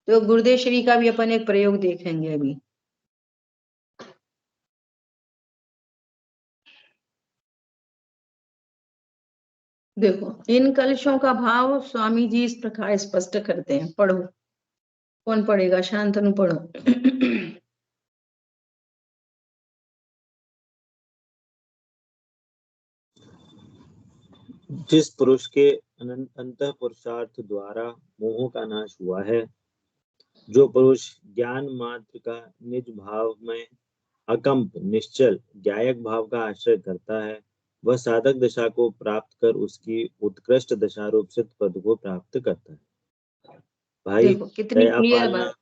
तो गुरुदेव श्री का भी अपन एक प्रयोग देखेंगे अभी। देखो इन कलशों का भाव स्वामी जी इस प्रकार स्पष्ट करते हैं। पढ़ो, कौन पढ़ेगा? शांतनु पढ़ो। जिस पुरुष के अंतः पुरुषार्थ द्वारा मोह का नाश हुआ है। जो पुरुष ज्ञान मात्र का निज भाव में अकंप निश्चल ज्ञायक भाव का आश्रय करता है, वह साधक दशा को प्राप्त कर उसकी उत्कृष्ट दशा रूप सिद्ध पद को प्राप्त करता है। भाई देखो कितनी दया क्लियर पालना, बात,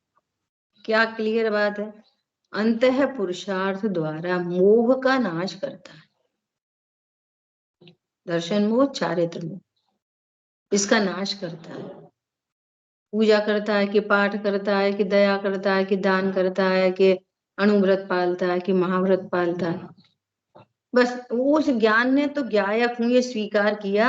क्या क्लियर बात है। अंतः पुरुषार्थ द्वारा मोह का नाश करता है, दर्शन मोह चारित्र मोह, इसका नाश करता है। पूजा करता है कि पाठ करता है कि दया करता है कि दान करता है कि अणुव्रत पालता है कि महाव्रत पालता है, बस उस ज्ञान ने तो ज्ञायक हूं ये स्वीकार किया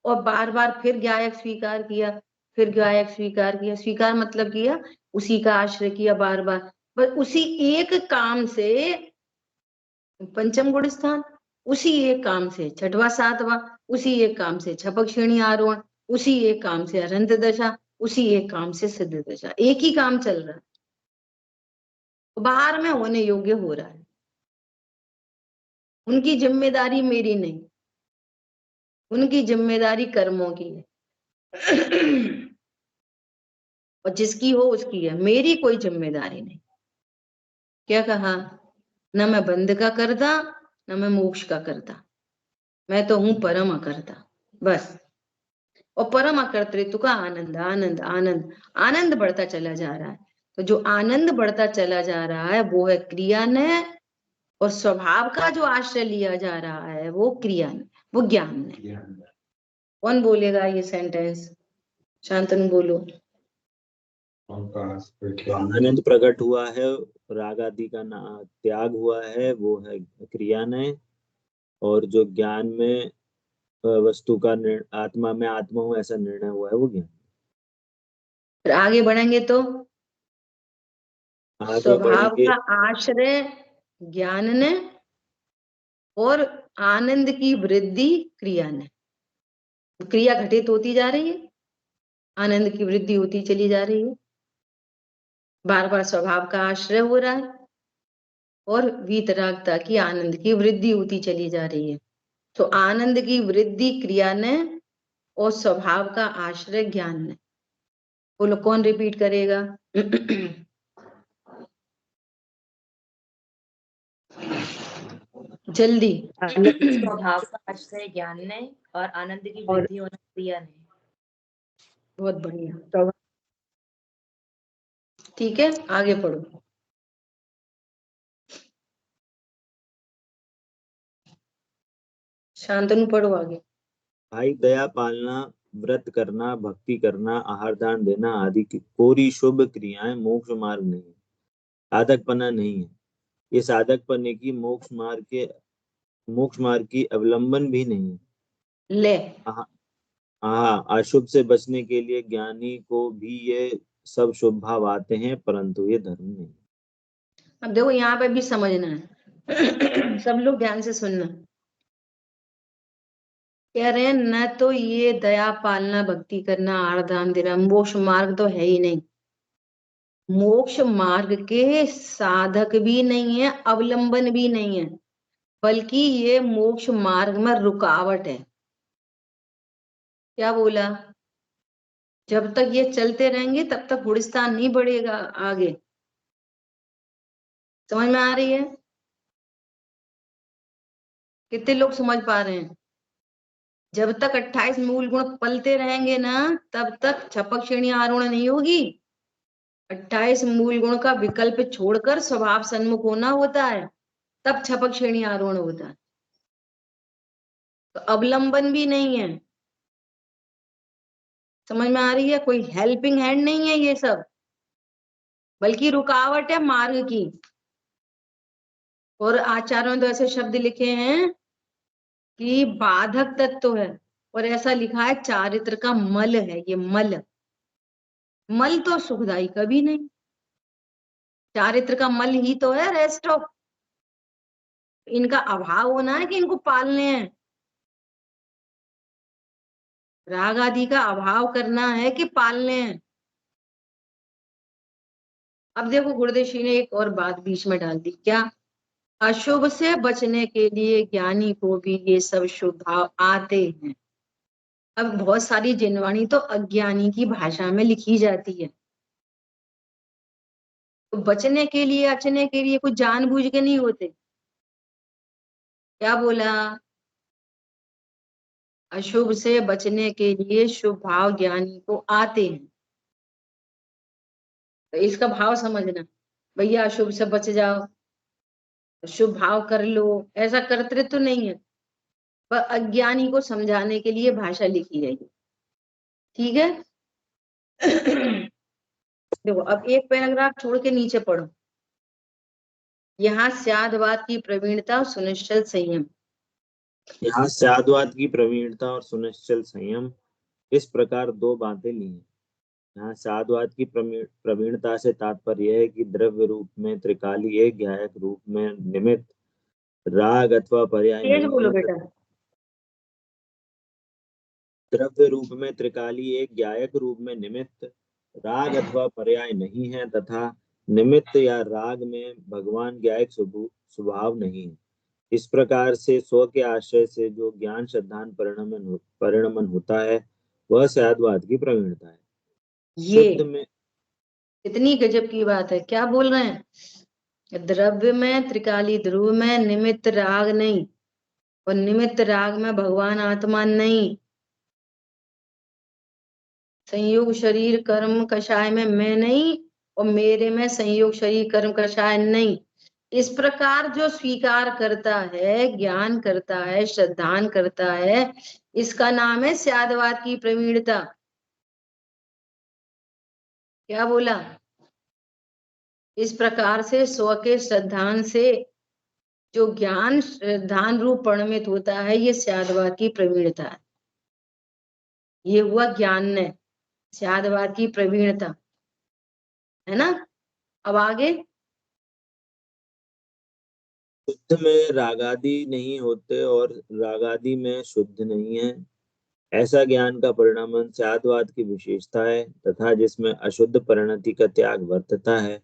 और बार बार फिर ज्ञायक स्वीकार किया, फिर ज्ञायक स्वीकार किया, स्वीकार मतलब किया उसी का आश्रय किया बार बार, बस उसी एक काम से पंचम गुण स्थान, उसी एक काम से छठवा सातवां, उसी एक काम से छपक श्रेणी आरोहण, उसी एक काम से अरंत दशा, उसी एक काम से सिद्ध दशा, एक ही काम चल रहा है, बाहर में होने योग्य हो रहा है। उनकी जिम्मेदारी मेरी नहीं, उनकी जिम्मेदारी कर्मों की है और जिसकी हो उसकी है, मेरी कोई जिम्मेदारी नहीं। क्या कहा, न मैं बंध का करता न मैं मोक्ष का करता, मैं तो हूं परम अकर्ता, बस। और परम अकर्तृत्व का आनंद आनंद आनंद आनंद बढ़ता चला जा रहा है। तो जो आनंद बढ़ता चला जा रहा है वो है क्रिया ने, और स्वभाव का जो आश्रय लिया जा रहा है वो क्रिया ने, वो ज्ञान ने। कौन बोलेगा ये सेंटेंस, शांतनु बोलो। आनंद प्रकट हुआ है, राग आदि का त्याग हुआ है, वो है क्रिया ने, और जो ज्ञान में वस्तु का आत्मा में आत्मा हूं ऐसा निर्णय हुआ है वो ज्ञान। फिर आगे बढ़ेंगे तो आगे स्वभाव बढ़ेंगे, का आश्रय ज्ञान ने और आनंद की वृद्धि क्रिया ने, क्रिया घटित होती जा रही है, आनंद की वृद्धि होती चली जा रही है, बार बार स्वभाव का आश्रय हो रहा है और वीतरागता की आनंद की वृद्धि होती चली जा रही है। तो आनंद की वृद्धि क्रिया ने और स्वभाव का आश्रय ज्ञान ने। बोलो कौन रिपीट करेगा जल्दी स्वभाव का आश्रय ज्ञान ने और आनंद की और वृद्धि होना क्रिया ने। बहुत बढ़िया, ठीक है आगे पढ़ो। शांतनु पढ़ो आगे। भाई दया पालना, व्रत करना, भक्ति करना, आहार दान देना आदि की कोरी शुभ क्रियाएं मोक्ष मार्ग नहीं है, साधकपना नहीं है। ये साधकपने की मोक्ष मार्ग की अवलंबन भी नहीं है। ले हाँ, अशुभ से बचने के लिए ज्ञानी को भी ये सब शुभ भाव आते हैं, परंतु ये धर्म नहीं। अब देखो यहाँ पे भी समझना है सब लोग ध्यान से सुनना। कह रहे हैं न तो ये दया पालना, भक्ति करना, आर्दान देना मोक्ष मार्ग तो है ही नहीं, मोक्ष मार्ग के साधक भी नहीं है, अवलंबन भी नहीं है, बल्कि ये मोक्ष मार्ग में रुकावट है। क्या बोला, जब तक ये चलते रहेंगे तब तक हुड़िस्तान नहीं बढ़ेगा आगे। समझ में आ रही है, कितने लोग समझ पा रहे हैं। जब तक 28 मूल गुण पलते रहेंगे ना तब तक छपक श्रेणी आरोहण नहीं होगी। 28 मूल गुण का विकल्प छोड़कर स्वभाव सन्मुख होना होता है, तब छपक श्रेणी आरोहण होता है। तो अवलंबन भी नहीं है, समझ में आ रही है, कोई हेल्पिंग हैंड नहीं है ये सब, बल्कि रुकावट है मार्ग की। और आचार्यों ने तो ऐसे शब्द लिखे हैं कि बाधक तत्व है, और ऐसा लिखा है चारित्र का मल है ये, मल। मल तो सुखदाई कभी नहीं, चारित्र का मल ही तो है रेस्ट ऑफ। इनका अभाव होना है कि इनको पालने हैं, राग आदि का अभाव करना है कि पालने हैं। अब देखो गुरुदेव श्री ने एक और बात बीच में डाल दी, क्या, अशुभ से बचने के लिए ज्ञानी को भी ये सब शुभ भाव आते हैं। अब बहुत सारी जिनवाणी तो अज्ञानी की भाषा में लिखी जाती है, तो बचने के लिए अचने के लिए कुछ जानबूझ के नहीं होते। क्या बोला? अशुभ से बचने के लिए शुभ भाव ज्ञानी को आते हैं। तो इसका भाव समझना, भैया अशुभ से बच जाओ, शुभ भाव कर लो, ऐसा कर्तृत्व तो नहीं है, पर अज्ञानी को समझाने के लिए भाषा लिखी जाएगी। ठीक है। देखो अब एक पैराग्राफ छोड़ के नीचे पढ़ो। यहाँ स्यादवाद की प्रवीणता और सुनिश्चित संयम। यहाँ स्यादवाद की प्रवीणता और सुनिश्चित संयम इस प्रकार दो बातें ली हैं। यहाँ स्यादवाद की प्रवीणता से तात्पर्य है कि द्रव्य रूप में त्रिकाली एक ज्ञायक रूप में निमित्त राग अथवा पर्याय तेज नहीं बोलो है। बेटा। द्रव्य रूप में त्रिकाली एक ज्ञायक रूप में निमित्त राग अथवा पर्याय नहीं है, तथा निमित्त या राग में भगवान ज्ञायक स्वभाव नहीं है। इस प्रकार से स्व के आश्रय से जो ज्ञान श्रद्धान परिणमन होता है वह स्यादवाद की प्रवीणता है। ये शुद्ध में इतनी गजब की बात है। क्या बोल रहे हैं? द्रव्य में त्रिकाली ध्रुव में निमित्त राग नहीं, और निमित्त राग में भगवान आत्मा नहीं, संयोग शरीर कर्म कषाय में मैं नहीं, और मेरे में संयोग शरीर कर्म कषाय नहीं। इस प्रकार जो स्वीकार करता है, ज्ञान करता है, श्रद्धान करता है, इसका नाम है स्यादवाद की प्रवीणता। क्या बोला? इस प्रकार से स्व के श्रद्धान से जो ज्ञान श्रद्धान रूप परिणमित होता है, ये स्यादवाद की प्रवीणता है। ये हुआ ज्ञान ने स्यादवाद की प्रवीणता, है ना। अब आगे, शुद्ध में रागादि नहीं होते और रागादि में शुद्ध नहीं है, ऐसा ज्ञान का परिणामन स्यादवाद की विशेषता है, तथा जिसमें अशुद्ध परिणति का त्याग वर्तता है,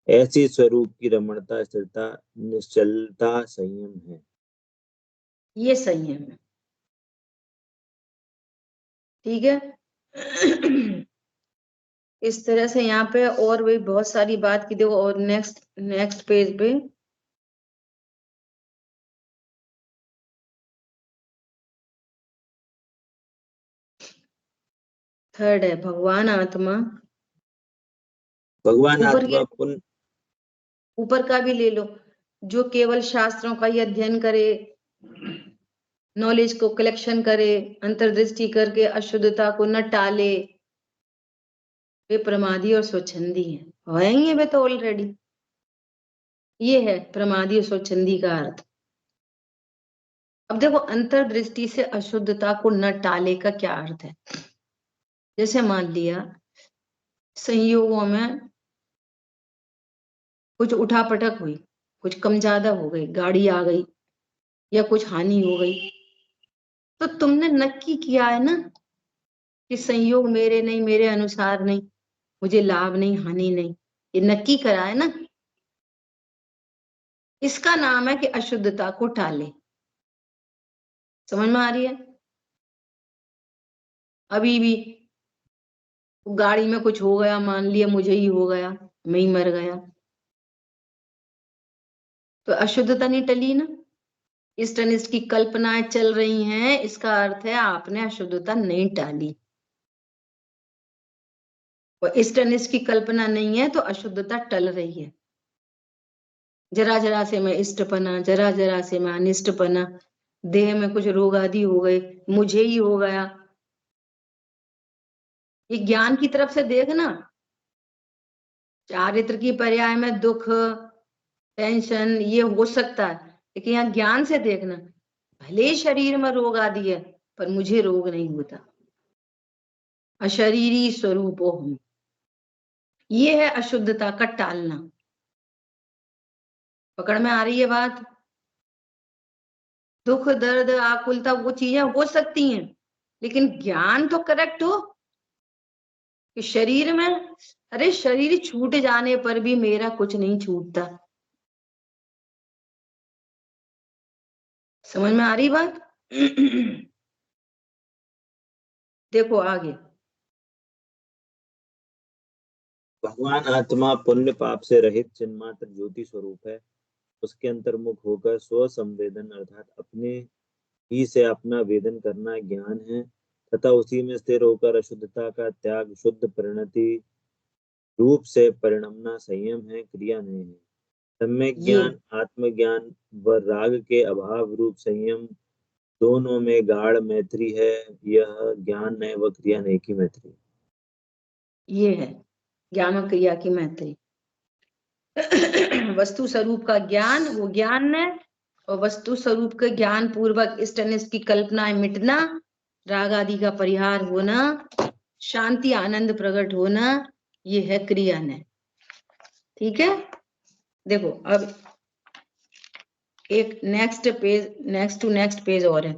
ऐसी स्वरूप की रमणता स्थिरता निश्चलता संयम है। ये संयम है। ठीक है। इस तरह से यहाँ पे और भी बहुत सारी बात की। देखो और नेक्स्ट पेज पे थर्ड है भगवान आत्मा। भगवान ऊपर के आत्मा ऊपर का भी ले लो, जो केवल शास्त्रों का ही अध्ययन करे, नॉलेज को कलेक्शन करे, अंतर्दृष्टि करके अशुद्धता को न टाले, वे प्रमादी और स्वच्छंदी हैं। वे तो ऑलरेडी, ये है प्रमादी और स्वच्छंदी का अर्थ। अब देखो अंतर्दृष्टि से अशुद्धता को न टाले का क्या अर्थ है? जैसे मान लिया संयोगों में कुछ उठापटक हुई, कुछ कम ज्यादा हो गई, गाड़ी आ गई या कुछ हानि हो गई, तो तुमने नक्की किया है ना कि संयोग मेरे नहीं, मेरे अनुसार नहीं, मुझे लाभ नहीं, हानि नहीं, ये नक्की करा है ना। इसका नाम है कि अशुद्धता को टाले। समझ में आ रही है? अभी भी गाड़ी में कुछ हो गया, मान लिया मुझे ही हो गया, मैं ही मर गया, तो अशुद्धता नहीं टली ना। इष्ट अनिष्ट की कल्पनाएं चल रही हैं, इसका अर्थ है आपने अशुद्धता नहीं टाली। और इष्ट अनिष्ट की कल्पना नहीं है तो अशुद्धता टल रही है। जरा जरा से मैं इष्टपना, जरा जरा से मैं अनिष्टपना, देह में कुछ रोग आदि हो गए, मुझे ही हो गया, ये ज्ञान की तरफ से देखना। चारित्र की पर्याय में दुख, टेंशन ये हो सकता है, लेकिन यहाँ ज्ञान से देखना, भले ही शरीर में रोग आदि है पर मुझे रोग नहीं होता, अशरीरी स्वरूपो हूं। ये है अशुद्धता का टालना। पकड़ में आ रही है बात? दुख दर्द आकुलता वो चीजें हो सकती हैं, लेकिन ज्ञान तो करेक्ट हो कि शरीर में, अरे शरीर छूट जाने पर भी मेरा कुछ नहीं छूटता। समझ में आ रही बात? देखो आगे। भगवान आत्मा पुण्य पाप से रहित चिन्मात्र ज्योति स्वरूप है। उसके अंतर्मुख होकर स्व संवेदन अर्थात अपने ही से अपना वेदन करना ज्ञान है तथा उसी में स्थिर होकर अशुद्धता का त्याग शुद्ध परिणति रूप से परिणमना संयम है, क्रिया नहीं है। सम्यक ये ज्ञान आत्मज्ञान व राग के अभाव रूप संयम दोनों में गाढ़ मैत्री है। यह ज्ञान नहीं व क्रिया नहीं की मैत्री। ये है ज्ञान और क्रिया की मैत्री। वस्तु स्वरूप का ज्ञान वो ज्ञान है, और वस्तु स्वरूप के ज्ञान पूर्वक इष्ट अनिष्ट की कल्पनाएं मिटना, राग आदि का परिहार होना, शांति आनंद प्रकट होना, ये है क्रिया ने। ठीक है, देखो अब एक नेक्स्ट टू नेक्स्ट पेज और है,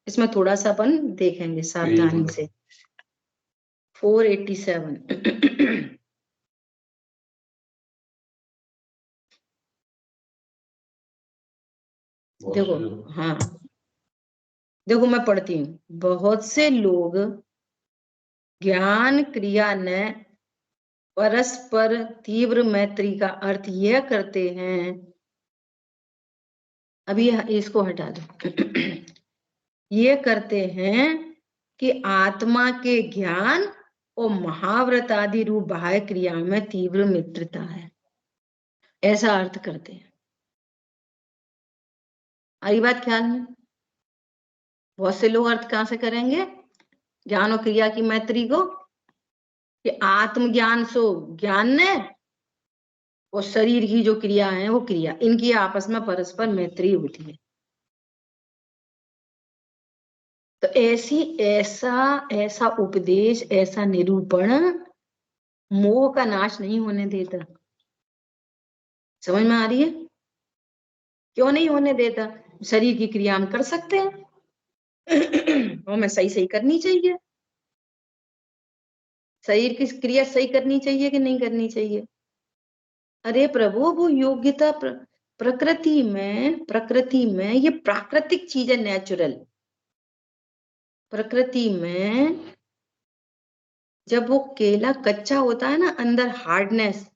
इसमें थोड़ा सा अपन देखेंगे सावधानी से। 487 देखो, हाँ देखो मैं पढ़ती हूँ। बहुत से लोग ज्ञान क्रिया ने परस्पर तीव्र मैत्री का अर्थ यह करते हैं, अभी इसको हटा दो। ये करते हैं कि आत्मा के ज्ञान और महाव्रत आदि रूप बाह्य क्रिया में तीव्र मित्रता है, ऐसा अर्थ करते हैं। आई बात ख्याल में? बहुत से लोग अर्थ कहां से करेंगे ज्ञान और क्रिया की मैत्री को, कि आत्मज्ञान सो ज्ञान ने और शरीर की जो क्रिया है वो क्रिया, इनकी आपस में परस्पर मैत्री होती है। तो ऐसा उपदेश, ऐसा निरूपण मोह का नाश नहीं होने देता। समझ में आ रही है? क्यों नहीं होने देता? शरीर की क्रिया हम कर सकते हैं और हमें सही सही करनी चाहिए। शरीर की क्रिया सही करनी चाहिए कि नहीं करनी चाहिए? अरे प्रभु, वो योग्यता प्रकृति में ये प्राकृतिक चीज है, नेचुरल। प्रकृति में जब वो केला कच्चा होता है ना, अंदर हार्डनेस,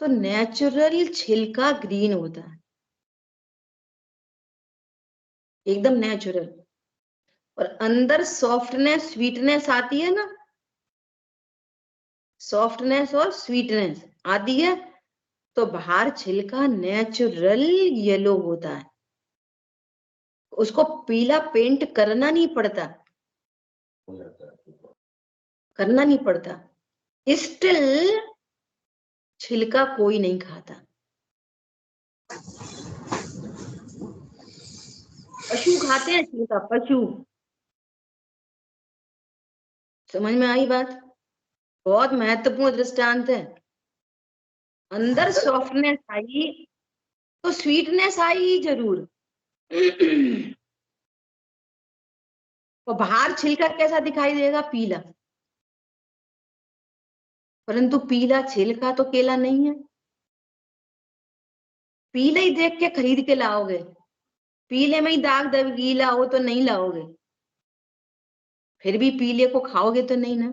तो नेचुरल छिलका ग्रीन होता है, एकदम नेचुरल। और अंदर सॉफ्टनेस स्वीटनेस आती है ना, सॉफ्टनेस और स्वीटनेस आती है, तो बाहर छिलका नेचुरल येलो होता है। उसको पीला पेंट करना नहीं पड़ता, करना नहीं पड़ता। स्टिल छिलका कोई नहीं खाता। पशु खाते हैं छिलका, पशु। समझ में आई बात? बहुत महत्वपूर्ण दृष्टांत है। अंदर सॉफ्टनेस आई तो स्वीटनेस आई ही जरूर। और बाहर छिलका कैसा दिखाई देगा? पीला। परंतु पीला छिलका तो केला नहीं है। पीले ही देख के खरीद के लाओगे, पीले में ही दाग दबीला हो तो नहीं लाओगे। फिर भी पीले को खाओगे तो नहीं ना।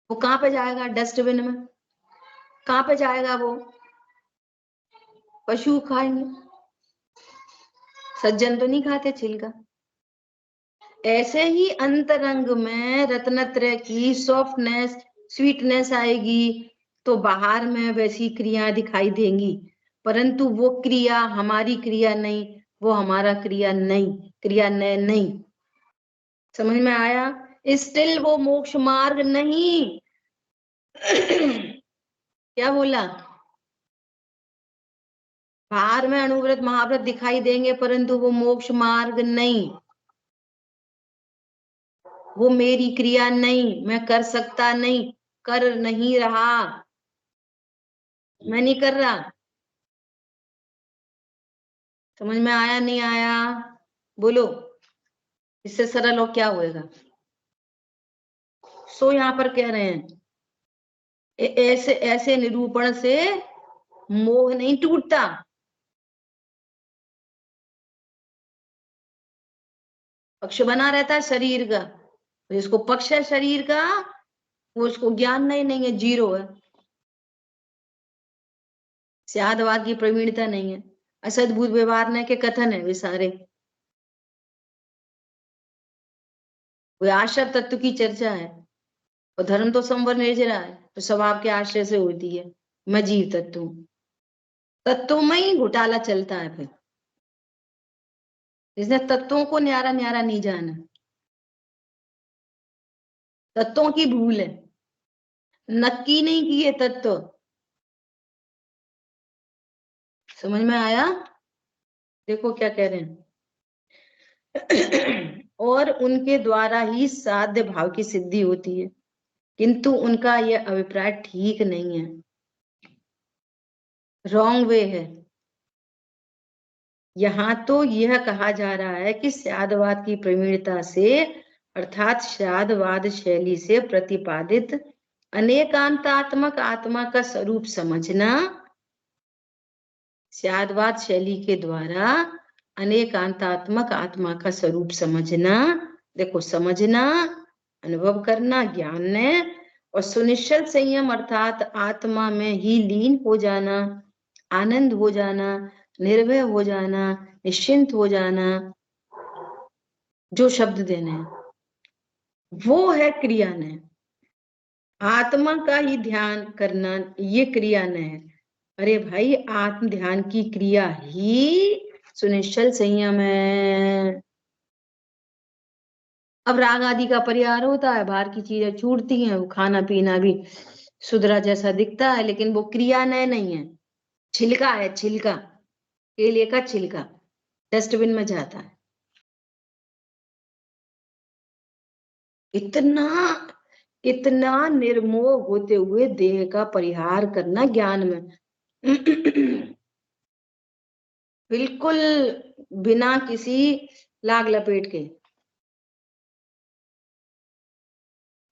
वो कहां पे जाएगा? डस्टबिन में। कहां पे जाएगा वो? पशु खाएंगे, सज्जन तो नहीं खाते छिलका। ऐसे ही अंतरंग में रत्नत्रय की सॉफ्टनेस स्वीटनेस आएगी तो बाहर में वैसी क्रिया दिखाई देंगी, परंतु वो क्रिया हमारी क्रिया नहीं, वो हमारा क्रिया नहीं, क्रिया नहीं। समझ में आया? स्टिल वो मोक्ष मार्ग नहीं। क्या बोला? बाहर में अनुव्रत महाव्रत दिखाई देंगे, परंतु वो मोक्ष मार्ग नहीं, वो मेरी क्रिया नहीं, मैं कर सकता नहीं, कर नहीं रहा, मैं नहीं कर रहा। समझ में आया नहीं आया? बोलो, इससे सरल और क्या होएगा? सो यहाँ पर कह रहे हैं ऐसे ऐसे निरूपण से मोह नहीं टूटता। पक्ष बना रहता है शरीर का, तो जिसको पक्ष है शरीर का वो उसको ज्ञान नहीं है, जीरो है, स्यादवाद की प्रवीणता नहीं है, असद्भुत व्यवहार ने के कथन है वे सारे। वो आश्रय तत्व की चर्चा है, और धर्म तो संवर निर्जरा है, तो स्वभाव के आश्रय से होती है। मैं जीव तत्व में ही घोटाला चलता है। फिर इसने तत्वों को न्यारा न्यारा नहीं जाना, तत्वों की भूल है, नक्की नहीं किए तत्व। समझ में आया? देखो क्या कह रहे हैं। और उनके द्वारा ही साध्य भाव की सिद्धि होती है, किंतु उनका यह अभिप्राय ठीक नहीं है, रॉन्ग वे है। यहाँ तो यह कहा जा रहा है कि स्यादवाद की प्रवीणता से, अर्थात स्यादवाद शैली से प्रतिपादित अनेकांतात्मक आत्मा का स्वरूप समझना, स्यादवाद शैली के द्वारा अनेकांतात्मक आत्मा का स्वरूप समझना, देखो समझना, अनुभव करना ज्ञान ने, और सुनिश्चित संयम अर्थात आत्मा में ही लीन हो जाना, आनंद हो जाना, निर्भय हो जाना, निश्चिंत हो जाना, जो शब्द देने वो है क्रिया ने। आत्मा का ही ध्यान करना ये क्रिया ने है। अरे भाई, आत्म ध्यान की क्रिया ही सुनिश्चल संयम है। अब राग आदि का परिहार होता है, बाहर की चीजें छूटती हैं, वो खाना पीना भी सुधरा जैसा दिखता है, लेकिन वो क्रिया नहीं है, छिलका है, छिलका, केले का छिलका डस्टबिन में जाता है। इतना निर्मोह होते हुए देह का परिहार करना ज्ञान में बिल्कुल बिना किसी लाग लपेट के।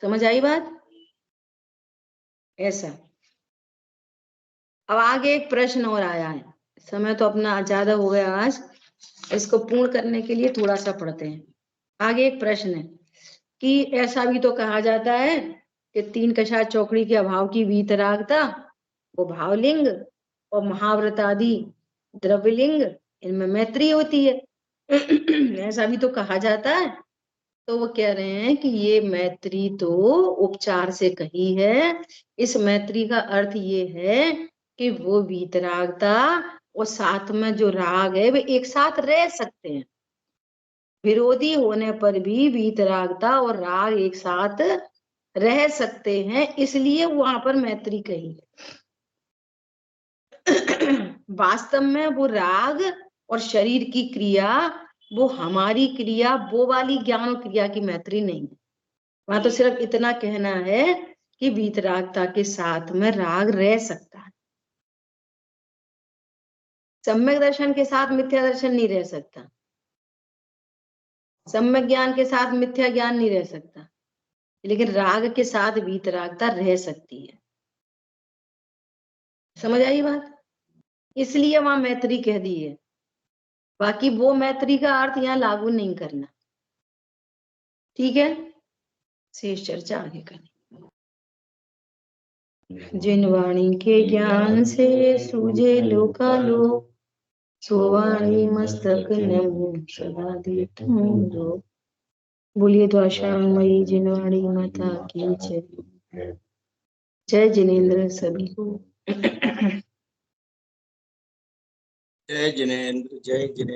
समझ आई बात? ऐसा। अब आगे एक प्रश्न और आया है, समय तो अपना ज्यादा हो गया आज, इसको पूर्ण करने के लिए थोड़ा सा पढ़ते हैं। आगे एक प्रश्न है कि ऐसा भी तो कहा जाता है कि तीन कषाय चौकड़ी के अभाव की वीतरागता, वो भावलिंग और महाव्रत आदि द्रव्यलिंग, इनमें मैत्री होती है। ऐसा भी तो कहा जाता है। तो वो कह रहे हैं कि ये मैत्री तो उपचार से कही है। इस मैत्री का अर्थ ये है कि वो वीतरागता और साथ में जो राग है वे एक साथ रह सकते हैं, विरोधी होने पर भी वीतरागता और राग एक साथ रह सकते हैं, इसलिए वहां पर मैत्री कही है। वास्तव में वो राग और शरीर की क्रिया, वो हमारी क्रिया, वो वाली ज्ञान क्रिया की मैत्री नहीं है। वहां तो सिर्फ इतना कहना है कि वीतरागता के साथ में राग रह सकता है, सम्यक दर्शन के साथ मिथ्या दर्शन नहीं रह सकता, सम्यक ज्ञान के साथ मिथ्या ज्ञान नहीं रह सकता, लेकिन राग के साथ वीतरागता रह सकती है। समझ आई बात? इसलिए वहां मैत्री कह दी है, बाकी वो मैत्री का अर्थ यहाँ लागू नहीं करना। ठीक है, शेष चर्चा आगे करें। जिन वाणी के ज्ञान से सूझे लोकालोक, सो वाणी मस्तक नमो सदा देतुम लोक। बोलिए तो आषाढ़मयी जिनवाणी माता की जय। जय जिनेन्द्र सभी को। जय जिनेन्द्र, जय जिनेन्द्र।